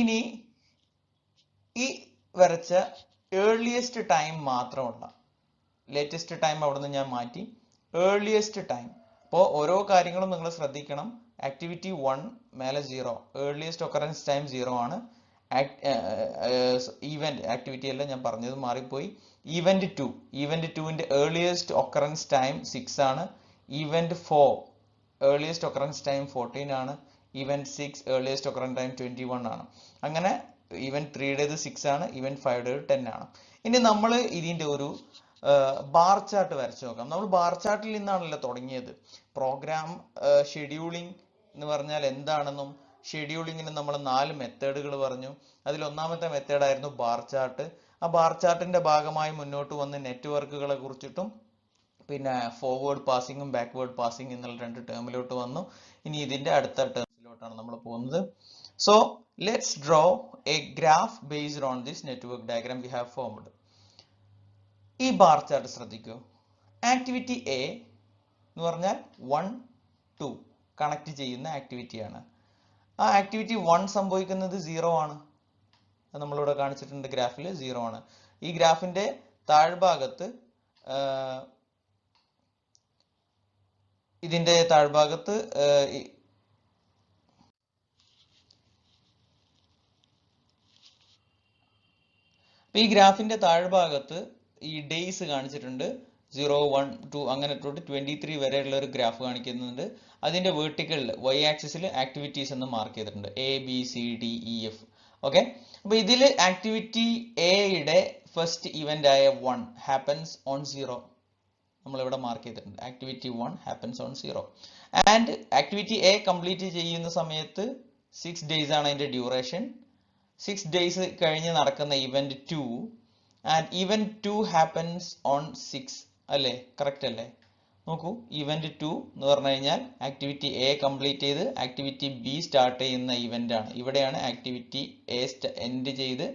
ഇനി ഈ വരച്ച ഏർലിയസ്റ്റ് ടൈം മാത്രമുള്ള, ലേറ്റസ്റ്റ് ടൈം അവിടെ നിന്ന് ഞാൻ മാറ്റി, ഏർലിയസ്റ്റ് ടൈം. അപ്പോൾ ഓരോ കാര്യങ്ങളും നിങ്ങൾ ശ്രദ്ധിക്കണം. ആക്ടിവിറ്റി 1 മേലെ 0, ഏർലിയസ്റ്റ് ഒക്കറൻസ് ടൈം 0 ആണ്. ഈവന്റ് ആക്ടിവിറ്റി അല്ല, ഞാൻ പറഞ്ഞത് മാറിപ്പോയി. ഈവന്റ് 2ന്റെ ഏർലിയസ്റ്റ് ഒക്കറൻസ് ടൈം 6 ആണ്. ഈവന്റ് 4 ഏർലിയസ്റ്റ് ഒക്കറൻസ് ടൈം 14 ആണ്. ഈവന്റ് 6 ഏർലിയസ്റ്റ് ഒക്കറൻസ് ടൈം 21 ആണ്. അങ്ങനെ ഈവന്റ് 3യുടേത് 6 ആണ്, ഈവന്റ് 5യുടേത് 10 ആണ്. ഇനി നമ്മൾ ഇതിന്റെ ഒരു ബാർ ചാർട്ട് വരച്ചു നോക്കാം. നമ്മൾ ബാർ ചാർട്ടിൽ നിന്നാണല്ലോ തുടങ്ങിയത്. പ്രോഗ്രാം ഷെഡ്യൂളിംഗ് എന്ന് പറഞ്ഞാൽ എന്താണെന്നും ഷെഡ്യൂളിങ്ങിന് നമ്മൾ 4 മെത്തേഡുകൾ പറഞ്ഞു. അതിൽ ഒന്നാമത്തെ മെത്തേഡായിരുന്നു ബാർ ചാർട്ട്. ആ ബാർ ചാർട്ടിന്റെ ഭാഗമായി മുന്നോട്ട് വന്ന് നെറ്റ്വർക്കുകളെ കുറിച്ചിട്ടും പിന്നെ ഫോർവേഡ് പാസിങ്ങും ബാക്ക്വേർഡ് പാസിംഗ് എന്നുള്ള 2 ടേമിലോട്ട് വന്നു. ഇനി ഇതിന്റെ അടുത്ത ടേംസിലോട്ടാണ് നമ്മൾ പോകുന്നത്. So let's draw A graph based on this network diagram we have formed. ഈ ബാർ ചാർട്ട് ശ്രദ്ധിക്കൂ. ആക്ടിവിറ്റി എ എന്ന് പറഞ്ഞാൽ 1, 2 കണക്ട് ചെയ്യുന്ന ആക്ടിവിറ്റിയാണ്. ആ ആക്ടിവിറ്റി 1 സംഭവിക്കുന്നത് 0 ആണ്. അത് നമ്മളിവിടെ കാണിച്ചിട്ടുണ്ട്, ഗ്രാഫിൽ 0 ആണ്. ഈ ഗ്രാഫിന്റെ താഴ്ഭാഗത്ത് ഇതിന്റെ താഴ്ഭാഗത്ത് ഈ ഗ്രാഫിന്റെ താഴ്ഭാഗത്ത് ഈ ഡേയ്സ് കാണിച്ചിട്ടുണ്ട്. 0, 1, 2 അങ്ങനെ തൊട്ട് 23 വരെയുള്ള ഒരു ഗ്രാഫ് കാണിക്കുന്നുണ്ട്. അതിന്റെ വേർട്ടിക്കലിൽ y ആക്സിസിൽ ആക്ടിവിറ്റീസ് എന്ന് മാർക്ക് ചെയ്തിട്ടുണ്ട്, ABCDEF. ഓക്കെ, അപ്പൊ ഇതിൽ ആക്ടിവിറ്റി എയുടെ ഫസ്റ്റ് ഇവന്റ് ആയ 1 ഹാപ്പൻസ് ഓൺ 0 നമ്മൾ ഇവിടെ മാർക്ക് ചെയ്തിട്ടുണ്ട്. Activity 1 happens on 0 and activity A complete ചെയ്യുന്ന സമയത്ത് 6 ഡേയ്സ് ആണ് അതിന്റെ ഡ്യൂറേഷൻ. 6 ഡേയ്സ് കഴിഞ്ഞ് നടക്കുന്ന event 2 and event 2 happens on 6 അല്ലേ? കറക്റ്റ് അല്ലേ? നോക്കൂ, ഇവന്റ് 2 എന്ന് പറഞ്ഞു കഴിഞ്ഞാൽ ആക്ടിവിറ്റി എ കംപ്ലീറ്റ് ചെയ്ത് ആക്ടിവിറ്റി ബി സ്റ്റാർട്ട് ചെയ്യുന്ന ഇവന്റ് ആണ്. ഇവിടെയാണ് ആക്ടിവിറ്റി എ എൻഡ് ചെയ്ത്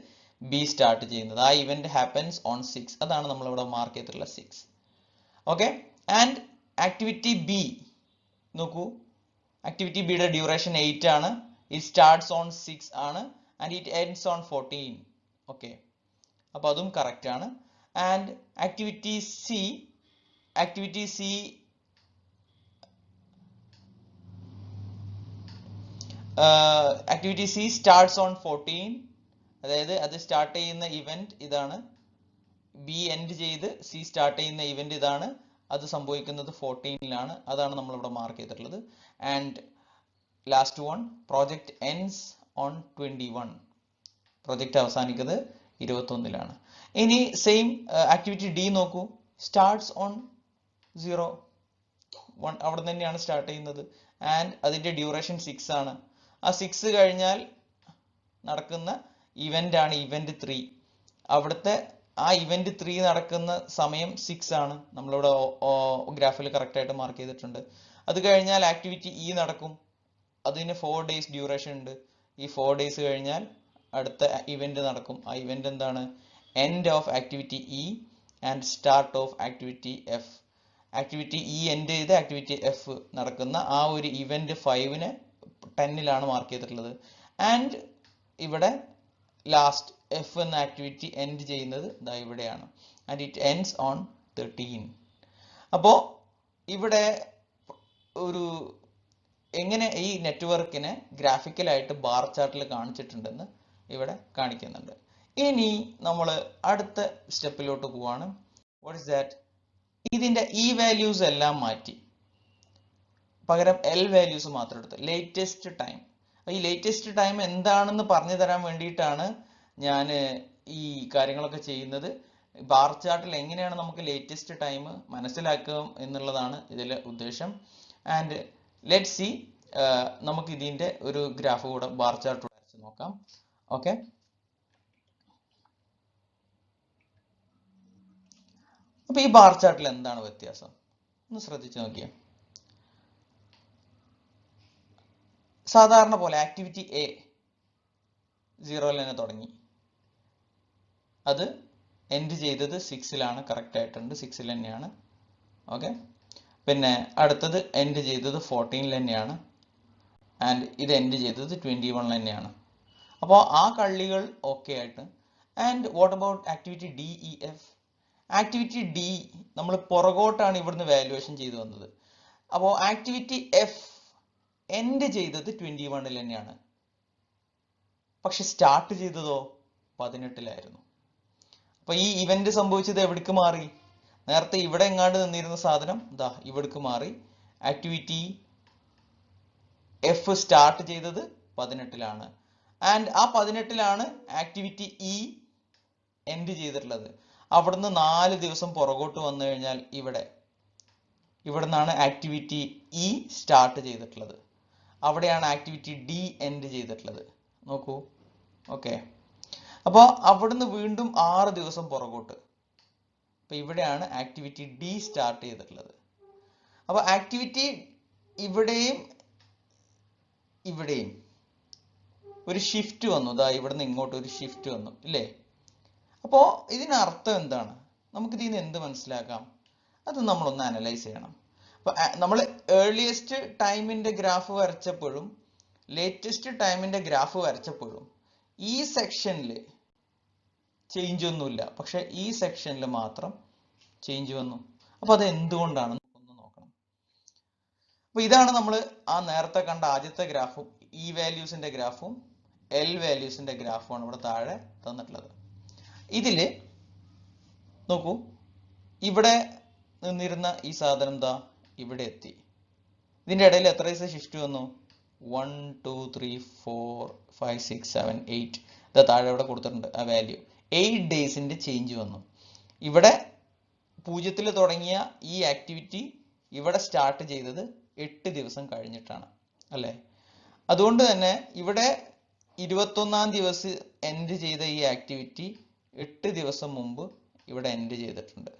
ബി സ്റ്റാർട്ട് ചെയ്യുന്നത്. ആ ഇവന്റ് ഹാപ്പൻസ് ഓൺ 6. അതാണ് നമ്മൾ ഇവിടെ മാർക്ക് ചെയ്തിട്ടുള്ള 6. ഓക്കെ, ആൻഡ് ആക്ടിവിറ്റി ബി നോക്കൂ, ആക്ടിവിറ്റി ബിയുടെ ഡ്യൂറേഷൻ 8 ആണ്. ഇറ്റ് സ്റ്റാർട്ട്സ് ഓൺ 6 ആണ് and it ends on 14. Okay, അപ്പൊ അതും കറക്റ്റ് ആണ്. And activity C starts on 14. അതായത് അത് സ്റ്റാർട്ട് ചെയ്യുന്ന ഇവന്റ് ഇതാണ്. ബി എൻഡ് ചെയ്ത് സി സ്റ്റാർട്ട് ചെയ്യുന്ന ഇവന്റ് ഇതാണ്. അത് സംഭവിക്കുന്നത് 14ലാണ്. അതാണ് നമ്മൾ ഇവിടെ മാർക്ക് ചെയ്തിട്ടുള്ളത്. And last one, project ends on 21. Project അവസാനിക്കുന്നത് 21ലാണ്. ഇനി സെയിം ആക്ടിവിറ്റി ഡി നോക്കൂ, സ്റ്റാർട്ട്സ് ഓൺ 0, 1 അവിടെ തന്നെയാണ് സ്റ്റാർട്ട് ചെയ്യുന്നത്. ആൻഡ് അതിന്റെ ഡ്യൂറേഷൻ 6 ആണ്. ആ 6 കഴിഞ്ഞാൽ നടക്കുന്ന ഇവന്റ് ആണ് ഇവന്റ് 3. അവിടുത്തെ ആ ഇവന്റ് 3 നടക്കുന്ന സമയം 6 ആണ്. നമ്മളിവിടെ ഗ്രാഫിൽ കറക്റ്റ് ആയിട്ട് മാർക്ക് ചെയ്തിട്ടുണ്ട്. അത് കഴിഞ്ഞാൽ ആക്ടിവിറ്റി ഇ നടക്കും. അതിന് 4 ഡേയ്സ് ഡ്യൂറേഷൻ ഉണ്ട്. ഈ 4 ഡേയ്സ് കഴിഞ്ഞാൽ അടുത്ത ഇവന്റ് നടക്കും. ആ ഇവന്റ് എന്താണ്? End of activity E and start of activity F. Activity E end ചെയ്ത് ആക്ടിവിറ്റി എഫ് നടക്കുന്ന ആ ഒരു ഇവന്റ് 5ന് 10ലാണ് മാർക്ക് ചെയ്തിട്ടുള്ളത്. ആൻഡ് ഇവിടെ ലാസ്റ്റ് എഫ് എന്ന ആക്ടിവിറ്റി എൻഡ് ചെയ്യുന്നത് ദാ ഇവിടെയാണ്. And it ends on 13. അപ്പോ ഇവിടെ ഒരു എങ്ങനെ ഈ നെറ്റ്വർക്കിനെ ഗ്രാഫിക്കലായിട്ട് ബാർ ചാർട്ടിൽ കാണിച്ചിട്ടുണ്ടെന്ന് ഇവിടെ കാണിക്കുന്നുണ്ട്. ഇനി നമ്മൾ അടുത്ത സ്റ്റെപ്പിലോട്ട് പോവാണ്. What is that? ഇതിന്റെ ഇ വാല്യൂസ് എല്ലാം മാറ്റി പകരം എൽ വാല്യൂസ് മാത്രം എടുത്ത് ലേറ്റസ്റ്റ് ടൈം. ഈ ലേറ്റസ്റ്റ് ടൈം എന്താണെന്ന് പറഞ്ഞു തരാൻ വേണ്ടിയിട്ടാണ് ഞാൻ ഈ കാര്യങ്ങളൊക്കെ ചെയ്യുന്നത്. ബാർ ചാർട്ടിൽ എങ്ങനെയാണ് നമുക്ക് ലേറ്റസ്റ്റ് ടൈം മനസ്സിലാക്കുക എന്നുള്ളതാണ് ഇതിലെ ഉദ്ദേശം. ആൻഡ് ലെറ്റ് സി നമുക്ക് ഇതിന്റെ ഒരു ഗ്രാഫ് കൂടെ ബാർ ചാർട്ട് വരച്ച് നോക്കാം. ഓക്കെ, അപ്പൊ ഈ ബാർ ചാർട്ടിൽ എന്താണ് വ്യത്യാസം ഒന്ന് ശ്രദ്ധിച്ചു നോക്കിയേ. സാധാരണ പോലെ ആക്ടിവിറ്റി എ 0-ൽ തന്നെ തുടങ്ങി, അത് എൻഡ് ചെയ്തത് 6-ലാണ്, കറക്റ്റ് ആയിട്ടുണ്ട്, 6-ൽ തന്നെയാണ്. ഓക്കെ, പിന്നെ അടുത്തത് എൻഡ് ചെയ്തത് 14-ൽ തന്നെയാണ്, ആൻഡ് ഇത് എൻഡ് ചെയ്തത് 21-ൽ തന്നെയാണ്. അപ്പോൾ ആ കള്ളികൾ ഓക്കെ ആയിട്ട്. And what about activity D E F? Activity D നമ്മൾ പുറകോട്ടാണ് ഇവിടുന്ന് വാല്യുവേഷൻ ചെയ്തു വന്നത്. അപ്പോൾ ആക്ടിവിറ്റി എഫ് എൻഡ് ചെയ്തത് 21-ൽ തന്നെയാണ്, പക്ഷെ സ്റ്റാർട്ട് ചെയ്തതോ 18-ലായിരുന്നു. അപ്പൊ ഈ ഇവന്റ് സംഭവിച്ചത് എവിടേക്ക് മാറി? നേരത്തെ ഇവിടെ എങ്ങാണ്ട് നിന്നിരുന്ന സാധനം ദാ ഇവിടേക്ക് മാറി. ആക്ടിവിറ്റി എഫ് സ്റ്റാർട്ട് ചെയ്തത് 18-ലാണ്, ആൻഡ് ആ 18-ലാണ് ആക്ടിവിറ്റി ഇ എൻഡ് ചെയ്തിട്ടുള്ളത്. അവിടുന്ന് 4 ദിവസം പുറകോട്ട് വന്നു കഴിഞ്ഞാൽ ഇവിടെ നിന്നാണ് ആക്ടിവിറ്റി ഇ സ്റ്റാർട്ട് ചെയ്തിട്ടുള്ളത്, അവിടെയാണ് ആക്ടിവിറ്റി ഡി എൻഡ് ചെയ്തിട്ടുള്ളത്. നോക്കൂ. ഓക്കെ, അപ്പോൾ അവിടുന്ന് വീണ്ടും 6 ദിവസം പുറകോട്ട്, അപ്പൊ ഇവിടെയാണ് ആക്ടിവിറ്റി ഡി സ്റ്റാർട്ട് ചെയ്തിട്ടുള്ളത്. അപ്പൊ ആക്ടിവിറ്റി ഇവിടെയും ഇവിടെയും ഒരു ഷിഫ്റ്റ് വന്നു, ദാ ഇവിടുന്ന് ഇങ്ങോട്ട് ഒരു ഷിഫ്റ്റ് വന്നു ഇല്ലേ? അപ്പോ ഇതിനർത്ഥം എന്താണ്? നമുക്ക് ഇതിൽ നിന്ന് എന്ത് മനസ്സിലാക്കാം? അത് നമ്മളൊന്ന് അനലൈസ് ചെയ്യണം. അപ്പൊ നമ്മൾ ഏർലിയസ്റ്റ് ടൈമിന്റെ ഗ്രാഫ് വരച്ചപ്പോഴും ലേറ്റസ്റ്റ് ടൈമിന്റെ ഗ്രാഫ് വരച്ചപ്പോഴും ഈ സെക്ഷനിൽ ചേഞ്ച് ഒന്നുമില്ല, പക്ഷെ ഈ സെക്ഷനിൽ മാത്രം ചേഞ്ച് വന്നു. അപ്പൊ അത് എന്തുകൊണ്ടാണ് ഒന്ന് നോക്കണം. അപ്പൊ ഇതാണ് നമ്മൾ ആ നേരത്തെ കണ്ട ആദ്യത്തെ ഗ്രാഫും ഇ വാല്യൂസിന്റെ ഗ്രാഫും എൽ വാല്യൂസിന്റെ ഗ്രാഫുമാണ് ഇവിടെ താഴെ തന്നിട്ടുള്ളത്. ഇതില് നോക്കൂ, ഇവിടെ നിന്നിരുന്ന ഈ സാധനം ദാ ഇവിടെ എത്തി. ഇതിന്റെ ഇടയിൽ എത്ര ദിവസം ഷിഫ്റ്റ് വന്നു? 1 2 3 4 5 6 7 8. ഇതാ താഴെ ഇവിടെ കൊടുത്തിട്ടുണ്ട് ആ വാല്യൂ. 8 ഡേയ്സിന്റെ ചേഞ്ച് വന്നു. ഇവിടെ 0-ൽ തുടങ്ങിയ ഈ ആക്ടിവിറ്റി ഇവിടെ സ്റ്റാർട്ട് ചെയ്തത് 8 ദിവസം കഴിഞ്ഞിട്ടാണ് അല്ലേ? അതുകൊണ്ട് തന്നെ ഇവിടെ 21-ാം ദിവസം എൻഡ് ചെയ്ത ഈ ആക്ടിവിറ്റി 8 ദിവസം മുമ്പ് ഇവിടെ എൻഡ് ചെയ്തിട്ടുണ്ട്.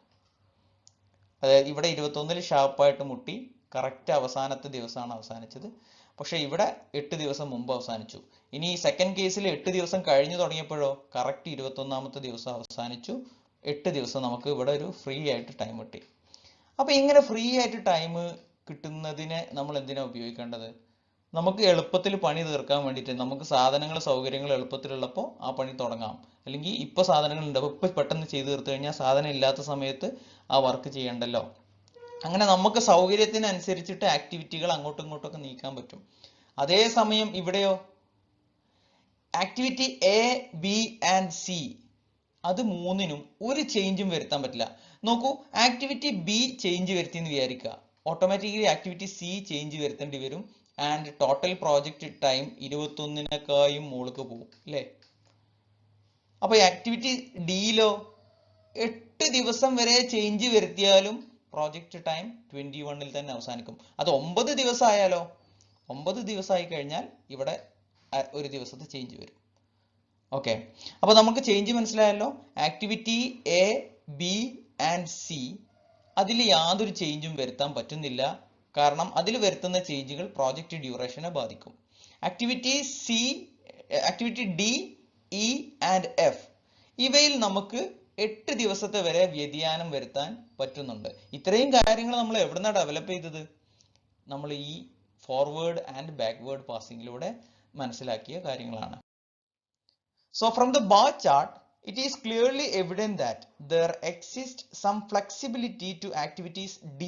അതായത് ഇവിടെ 21-ൽ ഷാർപ്പായിട്ട് മുട്ടി, കറക്റ്റ് അവസാനത്തെ ദിവസമാണ് അവസാനിച്ചത്. പക്ഷെ ഇവിടെ 8 ദിവസം മുമ്പ് അവസാനിച്ചു. ഇനി ഈ സെക്കൻഡ് കേസിൽ 8 ദിവസം കഴിഞ്ഞു തുടങ്ങിയപ്പോഴോ കറക്റ്റ് 21-ാമത്തെ ദിവസം അവസാനിച്ചു. 8 ദിവസം നമുക്ക് ഇവിടെ ഒരു ഫ്രീ ആയിട്ട് ടൈം കിട്ടി. അപ്പൊ ഇങ്ങനെ ഫ്രീ ആയിട്ട് ടൈം കിട്ടുന്നതിനെ നമ്മൾ എന്തിനാ ഉപയോഗിക്കേണ്ടത്? നമുക്ക് എളുപ്പത്തിൽ പണി തീർക്കാൻ വേണ്ടിയിട്ട്, നമുക്ക് സാധനങ്ങൾ സൗകര്യങ്ങൾ എളുപ്പത്തിലുള്ളപ്പോൾ ആ പണി തുടങ്ങാം. അല്ലെങ്കിൽ ഇപ്പൊ സാധനങ്ങൾ ഉണ്ട്, ഇപ്പൊ പെട്ടെന്ന് ചെയ്തു തീർത്തു കഴിഞ്ഞാൽ സാധനം ഇല്ലാത്ത സമയത്ത് ആ വർക്ക് ചെയ്യണ്ടല്ലോ. അങ്ങനെ നമുക്ക് സൗകര്യത്തിനനുസരിച്ചിട്ട് ആക്ടിവിറ്റികൾ അങ്ങോട്ടും ഇങ്ങോട്ടും ഒക്കെ നീക്കാൻ പറ്റും. അതേസമയം ഇവിടെയോ activity A B and C അത് മൂന്നിനും ഒരു ചേഞ്ചും വരുത്താൻ പറ്റില്ല. നോക്കൂ, ആക്ടിവിറ്റി ബി ചേഞ്ച് വരുത്തി എന്ന് വിചാരിക്കുക, ഓട്ടോമാറ്റിക്കലി ആക്ടിവിറ്റി സി ചേഞ്ച് വരുത്തേണ്ടി വരും. ആൻഡ് ടോട്ടൽ പ്രോജക്റ്റ് ടൈം 21-നേക്കാളും മുകളിലേക്ക് പോകും അല്ലേ? അപ്പൊ ആക്ടിവിറ്റി ഡിയിലോ 8 ദിവസം വരെ ചേഞ്ച് വരുത്തിയാലും പ്രോജക്റ്റ് ടൈം 21-ൽ തന്നെ അവസാനിക്കും. അത് 9 ദിവസം ആയാലോ? 9 ദിവസമായി കഴിഞ്ഞാൽ ഇവിടെ ഒരു ദിവസത്തെ ചേഞ്ച് വരും. ഓക്കെ, അപ്പൊ നമുക്ക് ചേഞ്ച് മനസ്സിലായല്ലോ. Activity A B and C അതിൽ യാതൊരു ചേഞ്ചും വരുത്താൻ പറ്റുന്നില്ല, കാരണം അതിൽ വരുത്തുന്ന ചേഞ്ചുകൾ പ്രോജക്റ്റ് ഡ്യൂറേഷനെ ബാധിക്കും. Activity D E and F ഇവയിൽ നമുക്ക് 8 ദിവസത്തെ വരെ വ്യതിയാനം വരുത്താൻ പറ്റുന്നുണ്ട്. ഇത്രയും കാര്യങ്ങൾ നമ്മൾ എവിടുന്നാണ് ഡെവലപ്പ് ചെയ്തത്? നമ്മൾ ഈ ഫോർവേഡ് ആൻഡ് ബാക്ക്വേർഡ് പാസിംഗിലൂടെ മനസ്സിലാക്കിയ കാര്യങ്ങളാണ്. So from the bar chart, it is clearly evident that there exists some flexibility to activities D,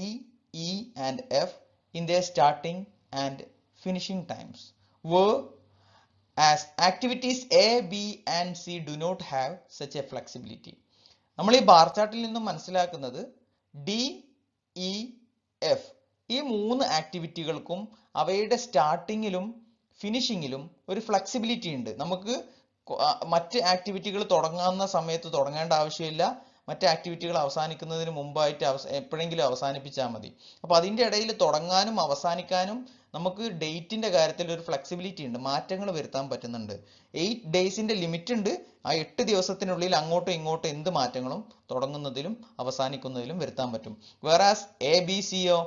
E and F in their starting and finishing times, whereas activities A, B and C do not have such a flexibility. നമ്മൾ ഈ bar ചാർട്ടിൽ നിന്നും മനസ്സിലാക്കുന്നത് D E F ഈ 3 ആക്ടിവിറ്റികൾക്കും അവയുടെ സ്റ്റാർട്ടിങ്ങിലും ഫിനിഷിങ്ങിലും ഒരു flexibility ഉണ്ട്. നമുക്ക് മറ്റ് ആക്ടിവിറ്റികൾ തുടങ്ങാവുന്ന സമയത്ത് തുടങ്ങേണ്ട ആവശ്യമില്ല, മറ്റ് ആക്ടിവിറ്റികൾ അവസാനിക്കുന്നതിന് മുമ്പായിട്ട് എപ്പോഴെങ്കിലും അവസാനിപ്പിച്ചാൽ മതി. അപ്പൊ അതിന്റെ ഇടയിൽ തുടങ്ങാനും അവസാനിക്കാനും നമുക്ക് ഡേറ്റിന്റെ കാര്യത്തിൽ ഒരു ഫ്ലെക്സിബിലിറ്റി ഉണ്ട്, മാറ്റങ്ങൾ വരുത്താൻ പറ്റുന്നുണ്ട്. 8 ഡേയ്സിന്റെ ലിമിറ്റ് ഉണ്ട്. ആ 8 ദിവസത്തിനുള്ളിൽ അങ്ങോട്ടും ഇങ്ങോട്ടും എന്ത് മാറ്റങ്ങളും തുടങ്ങുന്നതിലും അവസാനിക്കുന്നതിലും വരുത്താൻ പറ്റും. വേറാസ് ABC-യോ,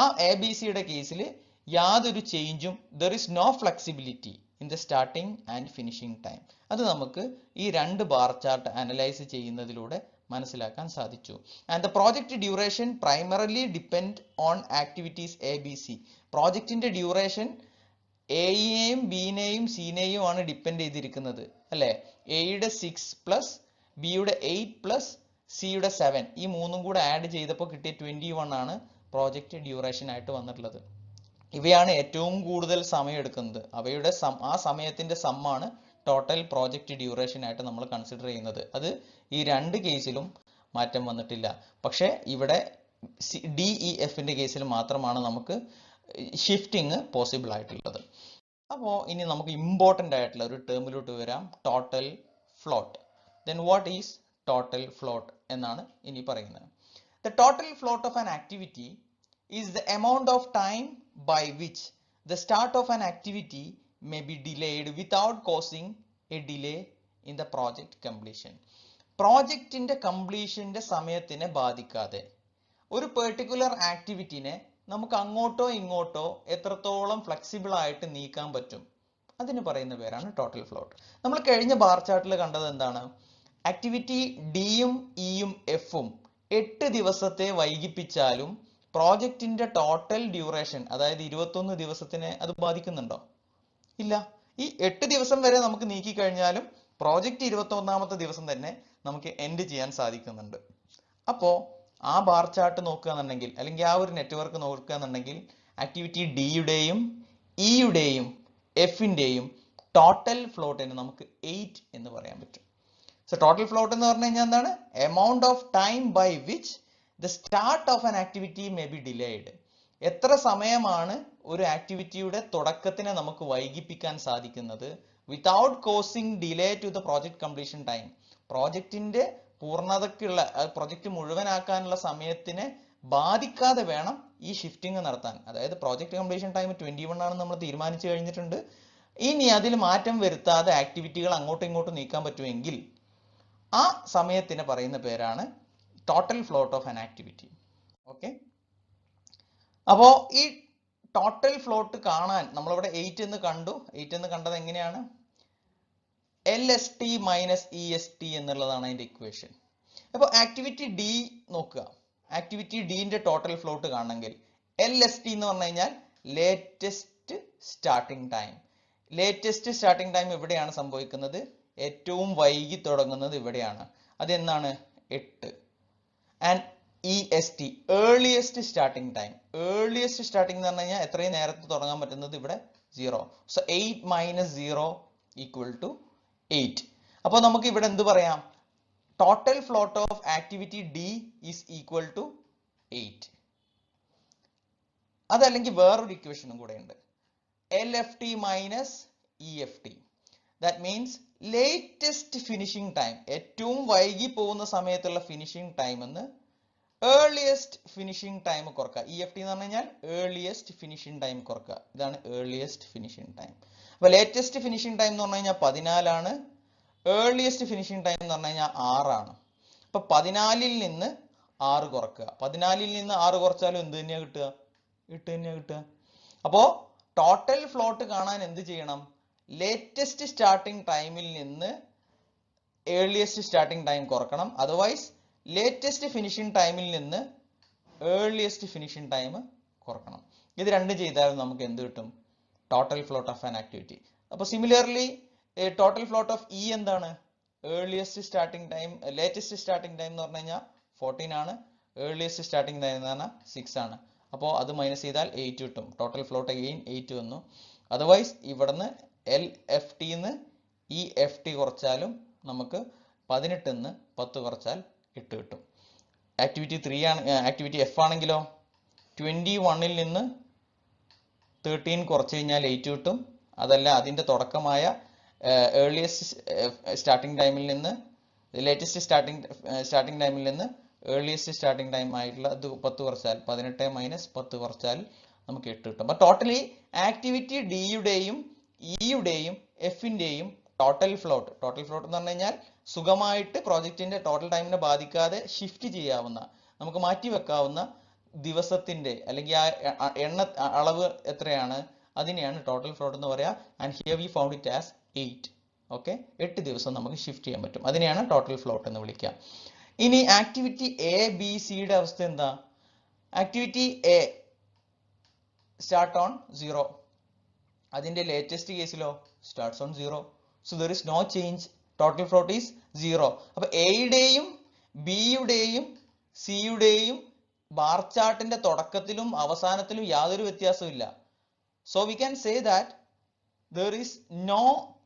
ആ ABC-യുടെ കേസിൽ യാതൊരു ചേഞ്ചും, there is no flexibility in the starting and finishing time. അത് നമുക്ക് ഈ രണ്ട് ബാർ ചാർട്ട് അനലൈസ് ചെയ്യുന്നതിലൂടെ മനസ്സിലാക്കാൻ സാധിച്ചു. And the project duration primarily depend on activities ABC. പ്രോജക്റ്റിന്റെ ഡ്യൂറേഷൻ എയെയും ബിനെയും സിനെയും ആണ് ഡിപ്പെൻഡ് ചെയ്തിരിക്കുന്നത് അല്ലെ. എയുടെ 6 + ബിയുടെ 8 + സിയുടെ 7, ഈ മൂന്നും കൂടെ ആഡ് ചെയ്തപ്പോൾ കിട്ടിയ 21 ആണ് പ്രോജക്റ്റ് ഡ്യൂറേഷൻ ആയിട്ട് വന്നിട്ടുള്ളത്. ഇവയാണ് ഏറ്റവും കൂടുതൽ സമയം എടുക്കുന്നത്. അവയുടെ ആ സമയത്തിന്റെ സമ്മാണ് ടോട്ടൽ പ്രോജക്റ്റ് ഡ്യൂറേഷൻ ആയിട്ട് നമ്മൾ കൺസിഡർ ചെയ്യുന്നത്. അത് ഈ രണ്ട് കേസിലും മാറ്റം വന്നിട്ടില്ല. പക്ഷെ ഇവിടെ DEFന്റെ കേസിൽ മാത്രമാണ് നമുക്ക് ഷിഫ്റ്റിംഗ് പോസിബിൾ ആയിട്ടുള്ളത്. അപ്പോൾ ഇനി നമുക്ക് ഇമ്പോർട്ടൻ്റ് ആയിട്ടുള്ള ഒരു ടേമിലോട്ട് വരാം, total float. Then what is total float എന്നാണ് ഇനി പറയുന്നത്. The total float of an activity is the amount of time by which the start of an activity may be delayed without causing a delay in the project completion. പ്രോജക്റ്റിന്റെ കംപ്ലീഷന്റെ സമയത്തിനെ ബാധിക്കാതെ ഒരു particular ആക്ടിവിറ്റിനെ നമുക്ക് അങ്ങോട്ടോ ഇങ്ങോട്ടോ എത്രത്തോളം flexible ആയിട്ട് നീക്കാൻ പറ്റും, അതിന് പറയുന്ന പേരാണ് ടോട്ടൽ ഫ്ലോട്ട്. നമ്മൾ കഴിഞ്ഞ ബാർ ചാർട്ടിൽ കണ്ടത് എന്താണ്? ആക്ടിവിറ്റി ഡിയും ഇയും എഫും 8 ദിവസത്തെ വൈകിപ്പിച്ചാലും പ്രോജക്റ്റിന്റെ ടോട്ടൽ ഡ്യൂറേഷൻ, അതായത് 21 ദിവസത്തിനെ അത് ബാധിക്കുന്നുണ്ടോ? ഇല്ല. ഈ 8 ദിവസം വരെ നമുക്ക് നീക്കി കഴിഞ്ഞാലും പ്രോജക്റ്റ് 21ാമത്തെ ദിവസം തന്നെ നമുക്ക് എൻഡ് ചെയ്യാൻ സാധിക്കുന്നുണ്ട്. അപ്പോ ആ ബാർ ചാർട്ട് നോക്കുകയാണെന്നുണ്ടെങ്കിൽ, അല്ലെങ്കിൽ ആ ഒരു നെറ്റ്വർക്ക് നോക്കുകയാണെന്നുണ്ടെങ്കിൽ, ആക്ടിവിറ്റി ഡിയുടെയും ഇയുടെയും എഫിന്റെയും ടോട്ടൽ ഫ്ലോട്ടിന് നമുക്ക് 8 എന്ന് പറയാൻ പറ്റും. സോ ടോട്ടൽ ഫ്ലോട്ട് എന്ന് പറഞ്ഞു കഴിഞ്ഞാൽ എന്താണ്? Amount of time by which the start of an activity may be delayed. എത്ര സമയമാണ് ഒരു ആക്ടിവിറ്റിയുടെ തുടക്കത്തിനെ നമുക്ക് വൈകിപ്പിക്കാൻ സാധിക്കുന്നത് without causing delay to the project completion time. പ്രോജക്റ്റിന്റെ പൂർണ്ണതയ്ക്കുള്ള, പ്രോജക്റ്റ് മുഴുവനാക്കാനുള്ള സമയത്തിനെ ബാധിക്കാതെ വേണം ഈ ഷിഫ്റ്റിംഗ് നടത്താൻ. അതായത് പ്രോജക്റ്റ് കംപ്ലീഷൻ ടൈം 21 ആണെന്ന് നമ്മൾ തീരുമാനിച്ചു കഴിഞ്ഞിട്ടുണ്ട്. ഇനി അതിൽ മാറ്റം വരുത്താതെ ആക്ടിവിറ്റികൾ അങ്ങോട്ടും ഇങ്ങോട്ടും നീക്കാൻ പറ്റുമെങ്കിൽ ആ സമയത്തിന് പറയുന്ന പേരാണ് total float of an activity. Okay, അപ്പോ ഈ ടോട്ടൽ ഫ്ലോട്ട് കാണാൻ നമ്മളിവിടെ 8 എന്ന് കണ്ടു. 8 എന്ന് കണ്ടത് എങ്ങനെയാണ്? LST - EST എന്നുള്ളതാണ് അതിന്റെ ഇക്വേഷൻ. അപ്പോൾ ആക്ടിവിറ്റി ഡി നോക്കുക. ആക്ടിവിറ്റി ഡിന്റെ ടോട്ടൽ ഫ്ലോട്ട് കാണണമെങ്കിൽ LST എന്ന് പറഞ്ഞു കഴിഞ്ഞാൽ latest starting time. Latest starting time എവിടെയാണ് സംഭവിക്കുന്നത്? ഏറ്റവും വൈകി തുടങ്ങുന്നത് ഇവിടെയാണ്. അതെന്നാണ്? 8. And EST earliest starting time. Earliest starting എന്ന് പറഞ്ഞു കഴിഞ്ഞാൽ എത്രയും നേരത്തെ തുടങ്ങാൻ പറ്റുന്നത് ഇവിടെ 0. സോ 8 - 0 = 8. അപ്പോൾ നമുക്ക് ഇവിടെ എന്ത് പറയാം? Total float of activity D is equal to 8. അതല്ലെങ്കിൽ വേറൊരു ഇക്വേഷനും കൂടെ ഉണ്ട്, LFT - EFT. That means latest finishing time, ഏറ്റവും വൈകി പോകുന്ന സമയത്തുള്ള ഫിനിഷിംഗ് ടൈം എന്ന് ഏർലിയസ്റ്റ് ഫിനിഷിംഗ് ടൈം കുറക്കുക. EFT എന്ന് പറഞ്ഞു കഴിഞ്ഞാൽ ഏർലിയസ്റ്റ് ഫിനിഷിംഗ് ടൈം കുറക്കുക. ഇതാണ് ഏർലിയസ്റ്റ് ഫിനിഷിംഗ് ടൈം. അപ്പൊ ലേറ്റസ്റ്റ് ഫിനിഷിംഗ് ടൈം എന്ന് പറഞ്ഞു കഴിഞ്ഞാൽ 14 ആണ്. ഏർലിയസ്റ്റ് ഫിനിഷിംഗ് ടൈം എന്ന് പറഞ്ഞു കഴിഞ്ഞാൽ 6 ആണ്. അപ്പൊ 14ൽ നിന്ന് 6 കുറക്കുക. 14ൽ നിന്ന് 6 കുറച്ചാലും എന്ത് തന്നെയാ കിട്ടുക? 8 തന്നെയാ കിട്ടുക. അപ്പോ ടോട്ടൽ ഫ്ലോട്ട് കാണാൻ എന്ത് ചെയ്യണം? ലേറ്റസ്റ്റ് സ്റ്റാർട്ടിംഗ് ടൈമിൽ നിന്ന് ഏർലിയസ്റ്റ് സ്റ്റാർട്ടിംഗ് ടൈം കുറക്കണം. അതർവൈസ് ലേറ്റസ്റ്റ് ഫിനിഷിംഗ് ടൈമിൽ നിന്ന് ഏർലിയസ്റ്റ് ഫിനിഷിംഗ് ടൈം കുറക്കണം. ഇത് രണ്ടും ചെയ്താൽ നമുക്ക് എന്ത് കിട്ടും? Total float of an activity. അപ്പോൾ similarly total float of E എന്താണ്? Earliest starting time, latest starting time എന്ന് പറഞ്ഞു കഴിഞ്ഞാൽ 14 ആണ്. ഏർലിയസ്റ്റ് സ്റ്റാർട്ടിംഗ് ടൈം എന്ന് പറഞ്ഞാൽ 6 ആണ്. അപ്പോൾ അത് മൈനസ് ചെയ്താൽ 8 കിട്ടും. ടോട്ടൽ ഫ്ലോട്ട് അഗെയിൻ 8 വന്നു. അതർവൈസ് ഇവിടുന്ന് LFT ന്ന് EFT കുറച്ചാലും നമുക്ക് 18 ന്ന് 10 കുറച്ചാൽ 8 കിട്ടും. ആക്ടിവിറ്റി 3 ആണ്. ആക്ടിവിറ്റി എഫ് ആണെങ്കിലോ 21ൽ നിന്ന് 13 കുറച്ച് കഴിഞ്ഞാൽ 8 കിട്ടും. അതല്ല അതിന്റെ തുടക്കമായ ഏർലിയസ്റ്റ് സ്റ്റാർട്ടിംഗ് ടൈമിൽ നിന്ന് ലേറ്റസ്റ്റ് സ്റ്റാർട്ടിംഗ് ടൈമിൽ നിന്ന് ഏർലിയസ്റ്റ് സ്റ്റാർട്ടിംഗ് ടൈം ആയിട്ടുള്ള അത് 10 കുറച്ചാൽ 18 - 10 കുറച്ചാൽ നമുക്ക് 8 കിട്ടും. അപ്പൊ ടോട്ടലി ആക്ടിവിറ്റി ഡിയുടെയും ഇയുടെയും എഫിന്റെയും ടോട്ടൽ ഫ്ലോട്ട് എന്ന് പറഞ്ഞു കഴിഞ്ഞാൽ സുഖമായിട്ട് പ്രോജക്റ്റിന്റെ ടോട്ടൽ ടൈമിനെ ബാധിക്കാതെ ഷിഫ്റ്റ് ചെയ്യാവുന്ന, നമുക്ക് മാറ്റി വെക്കാവുന്ന ദിവസത്തിന്റെ അല്ലെങ്കിൽ ആ എണ്ണ അളവ് എത്രയാണ് അതിനെയാണ് ടോട്ടൽ ഫ്ലോട്ട് എന്ന് പറയാ. And here V found it as 8. Okay, 8 ദിവസം നമുക്ക് ഷിഫ്റ്റ് ചെയ്യാൻ പറ്റും. അതിനെയാണ് ടോട്ടൽ ഫ്ലോട്ട് എന്ന് വിളിക്കുക. ഇനി ആക്ടിവിറ്റി എ ബി സിയുടെ അവസ്ഥ എന്താ? Activity A start on 0. അതിന്റെ ലേറ്റസ്റ്റ് കേസിലോ starts on 0. So there is no change. Total float is 0. അപ്പൊ എയുടെയും ബിയുടെയും സിയുടെയും ബാർ ചാർട്ടിന്റെ തുടക്കത്തിലും അവസാനത്തിലും യാതൊരു വ്യത്യാസവും ഇല്ല. So we can say that there is no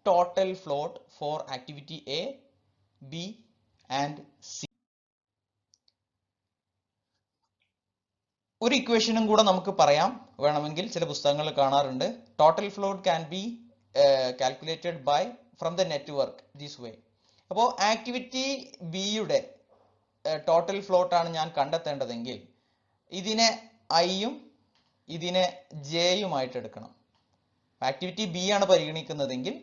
total float for activity A, B and C. ഒരു ഇക്വേഷനും കൂടെ നമുക്ക് പറയാം വേണമെങ്കിൽ, ചില പുസ്തകങ്ങളിൽ കാണാറുണ്ട്. Total float can be calculated bye from the network this way. അപ്പോൾ ആക്ടിവിറ്റി ബിയുടെ ടോട്ടൽ ഫ്ലോട്ട് ആണ് ഞാൻ കണ്ടെത്തേണ്ടതെങ്കിൽ ഇതിനെ ഐയും ഇതിനെ ജെയുമായിട്ട് എടുക്കണം. ആക്ടിവിറ്റി ബി ആണ് പരിഗണിക്കുന്നതെങ്കിൽ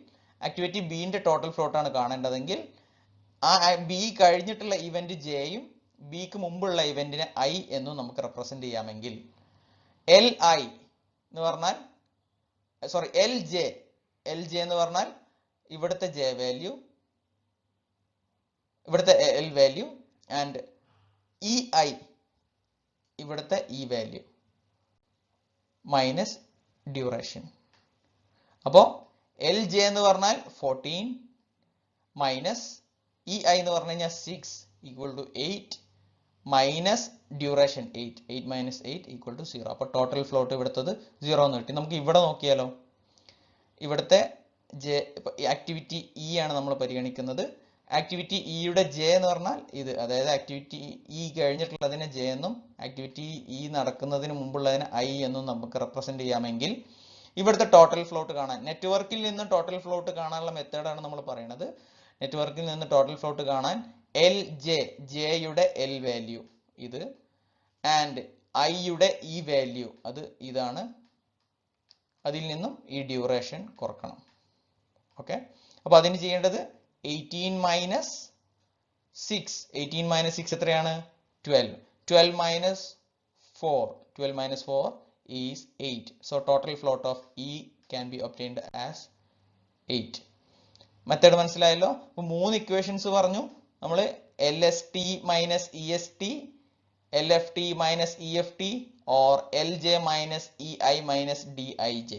ആക്ടിവിറ്റി ബിന്റെ ടോട്ടൽ ഫ്ലോട്ട് ആണ് കാണേണ്ടതെങ്കിൽ ആ ബി കഴിഞ്ഞിട്ടുള്ള ഇവന്റ് ജെയും ബിക്ക് മുമ്പുള്ള ഇവന്റിനെ ഐ എന്നും നമുക്ക് റെപ്രസെന്റ് ചെയ്യാമെങ്കിൽ എൽ ഐ എന്ന് പറഞ്ഞാൽ എൽ ജെ എന്ന് പറഞ്ഞാൽ ഇവിടുത്തെ ജെ വാല്യൂ, ഇവിടുത്തെ L value, and E I ഇവിടുത്തെ ഇ വാല്യൂ മൈനസ് ഡ്യൂറേഷൻ. അപ്പോ എൽ ജെ എന്ന് പറഞ്ഞാൽ 14 മൈനസ് ഇ ഐ എന്ന് പറഞ്ഞു കഴിഞ്ഞാൽ 6 equal to 8 minus duration 8 minus 8 equal to 0. അപ്പൊ ടോട്ടൽ ഫ്ലോട്ട് ഇവിടുത്തത് 0 എന്ന് കിട്ടി. നമുക്ക് ഇവിടെ നോക്കിയാലോ, ഇവിടുത്തെ ജെ ആക്ടിവിറ്റി ഇ ആണ് നമ്മൾ പരിഗണിക്കുന്നത്. ആക്ടിവിറ്റി ഇയുടെ ജെ എന്ന് പറഞ്ഞാൽ ഇത്, അതായത് ആക്ടിവിറ്റി ഇ കഴിഞ്ഞിട്ടുള്ളതിനെ ജെ എന്നും ആക്ടിവിറ്റി ഇ നടക്കുന്നതിന് മുമ്പുള്ളതിനെ ഐ എന്നും നമുക്ക് റെപ്രസെന്റ് ചെയ്യാമെങ്കിൽ ഇവിടുത്തെ ടോട്ടൽ ഫ്ലോട്ട് കാണാൻ, നെറ്റ്വർക്കിൽ നിന്ന് ടോട്ടൽ ഫ്ലോട്ട് കാണാനുള്ള മെത്തേഡാണ് നമ്മൾ പറയുന്നത്. നെറ്റ്വർക്കിൽ നിന്ന് ടോട്ടൽ ഫ്ലോട്ട് കാണാൻ എൽ ജെയുടെ എൽ വാല്യൂ ഇത്, ആൻഡ് ഐയുടെ ഇ വാല്യൂ അത് ഇതാണ്. അതിൽ നിന്നും ഈ ഡ്യൂറേഷൻ കുറക്കണം. ഓക്കെ, അപ്പൊ അതിന് ചെയ്യേണ്ടത് 18 മൈനസ് 6 എത്രയാണ്? 12 minus 4 is 8. So total float of E can be obtained as 8. Method മനസ്സിലായല്ലോ. അപ്പൊ 3 ഇക്വേഷൻസ് പറഞ്ഞു നമ്മൾ. LST minus EST, LFT minus EFT or LJ minus EI minus DIJ.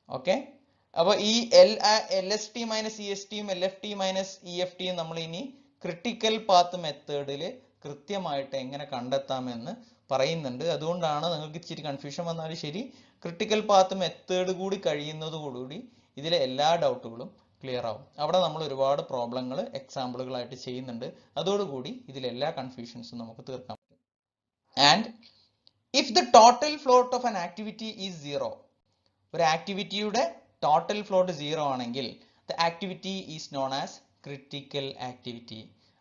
Okay, അപ്പൊ ഈ LST മൈനസ് ESTയും LFT മൈനസ് EFTയും നമ്മൾ ഇനി critical path മെത്തേഡിൽ കൃത്യമായിട്ട് എങ്ങനെ കണ്ടെത്താമെന്ന് പറയുന്നുണ്ട്. അതുകൊണ്ടാണ് നിങ്ങൾക്ക് ഇച്ചിരി കൺഫ്യൂഷൻ വന്നാലും ശരി, ക്രിട്ടിക്കൽ പാത്ത് മെത്തേഡ് കൂടി കഴിയുന്നതോടുകൂടി ഇതിലെ എല്ലാ ഡൗട്ടുകളും ക്ലിയർ ആവും. അവിടെ നമ്മൾ ഒരുപാട് പ്രോബ്ലങ്ങൾ എക്സാമ്പിളുകളായിട്ട് ചെയ്യുന്നുണ്ട്. അതോടുകൂടി ഇതിലെല്ലാ കൺഫ്യൂഷൻസും നമുക്ക് തീർക്കാൻ പറ്റും. And if the total float of an activity is 0, ഒരു ആക്ടിവിറ്റിയുടെ ടോട്ടൽ ഫ്ലോട്ട് 0 ആണെങ്കിൽ the activity is known as critical activity.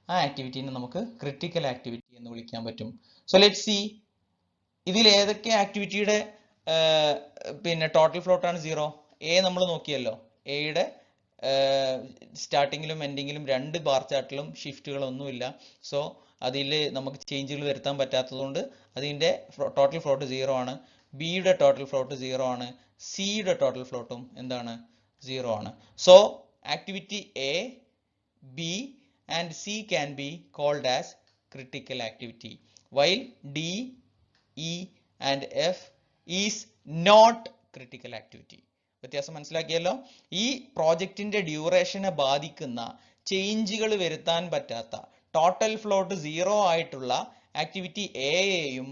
ആ ആക്ടിവിറ്റിനെ നമുക്ക് ക്രിട്ടിക്കൽ ആക്ടിവിറ്റി എന്ന് വിളിക്കാൻ പറ്റും. സോ ലെറ്റ് സി, ഇതിൽ ഏതൊക്കെ ആക്ടിവിറ്റിയുടെ പിന്നെ ടോട്ടൽ ഫ്ലോട്ട് ആണ് 0? എ നമ്മൾ നോക്കിയല്ലോ. എയുടെ സ്റ്റാർട്ടിങ്ങിലും എൻഡിങ്ങിലും 2 ബാർ ചാർട്ടിലും ഷിഫ്റ്റുകളൊന്നുമില്ല. സോ അതിൽ നമുക്ക് ചേഞ്ചുകൾ വരുത്താൻ പറ്റാത്തതുകൊണ്ട് അതിൻ്റെ ടോട്ടൽ ഫ്ലോട്ട് 0 ആണ്. ബിയുടെ ടോട്ടൽ ഫ്ലോട്ട് 0 ആണ്. സിയുടെ ടോട്ടൽ ഫ്ലോട്ടും എന്താണ്? 0 ആണ്. So activity A, B and C can be called as critical activity, while D, E and F is not critical activity. വ്യത്യാസം മനസ്സിലാക്കിയല്ലോ. ഈ പ്രോജക്റ്റിന്റെ ഡ്യൂറേഷനെ ബാധിക്കുന്ന, ചേഞ്ചുകൾ വരുത്താൻ പറ്റാത്ത, ടോട്ടൽ ഫ്ലോട്ട് 0 ആയിട്ടുള്ള ആക്ടിവിറ്റി എയെയും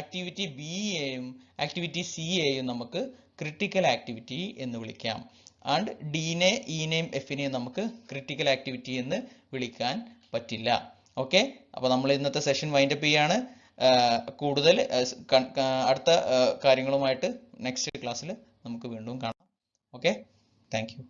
ആക്ടിവിറ്റി ബിയെയും ആക്ടിവിറ്റി സിയെയും നമുക്ക് ക്രിട്ടിക്കൽ ആക്ടിവിറ്റി എന്ന് വിളിക്കാം. ആൻഡ് ഡിനെ, ഇനെയും എഫിനെയും നമുക്ക് ക്രിട്ടിക്കൽ ആക്ടിവിറ്റി എന്ന് വിളിക്കാൻ പറ്റില്ല. ഓക്കെ, അപ്പോൾ നമ്മൾ ഇന്നത്തെ സെഷൻ വൈൻഡപ്പ് ചെയ്യാണ്. കൂടുതൽ അടുത്ത കാര്യങ്ങളുമായിട്ട് നെക്സ്റ്റ് ക്ലാസ്സിൽ നമുക്ക് വീണ്ടും കാണാം. Okay, thank you.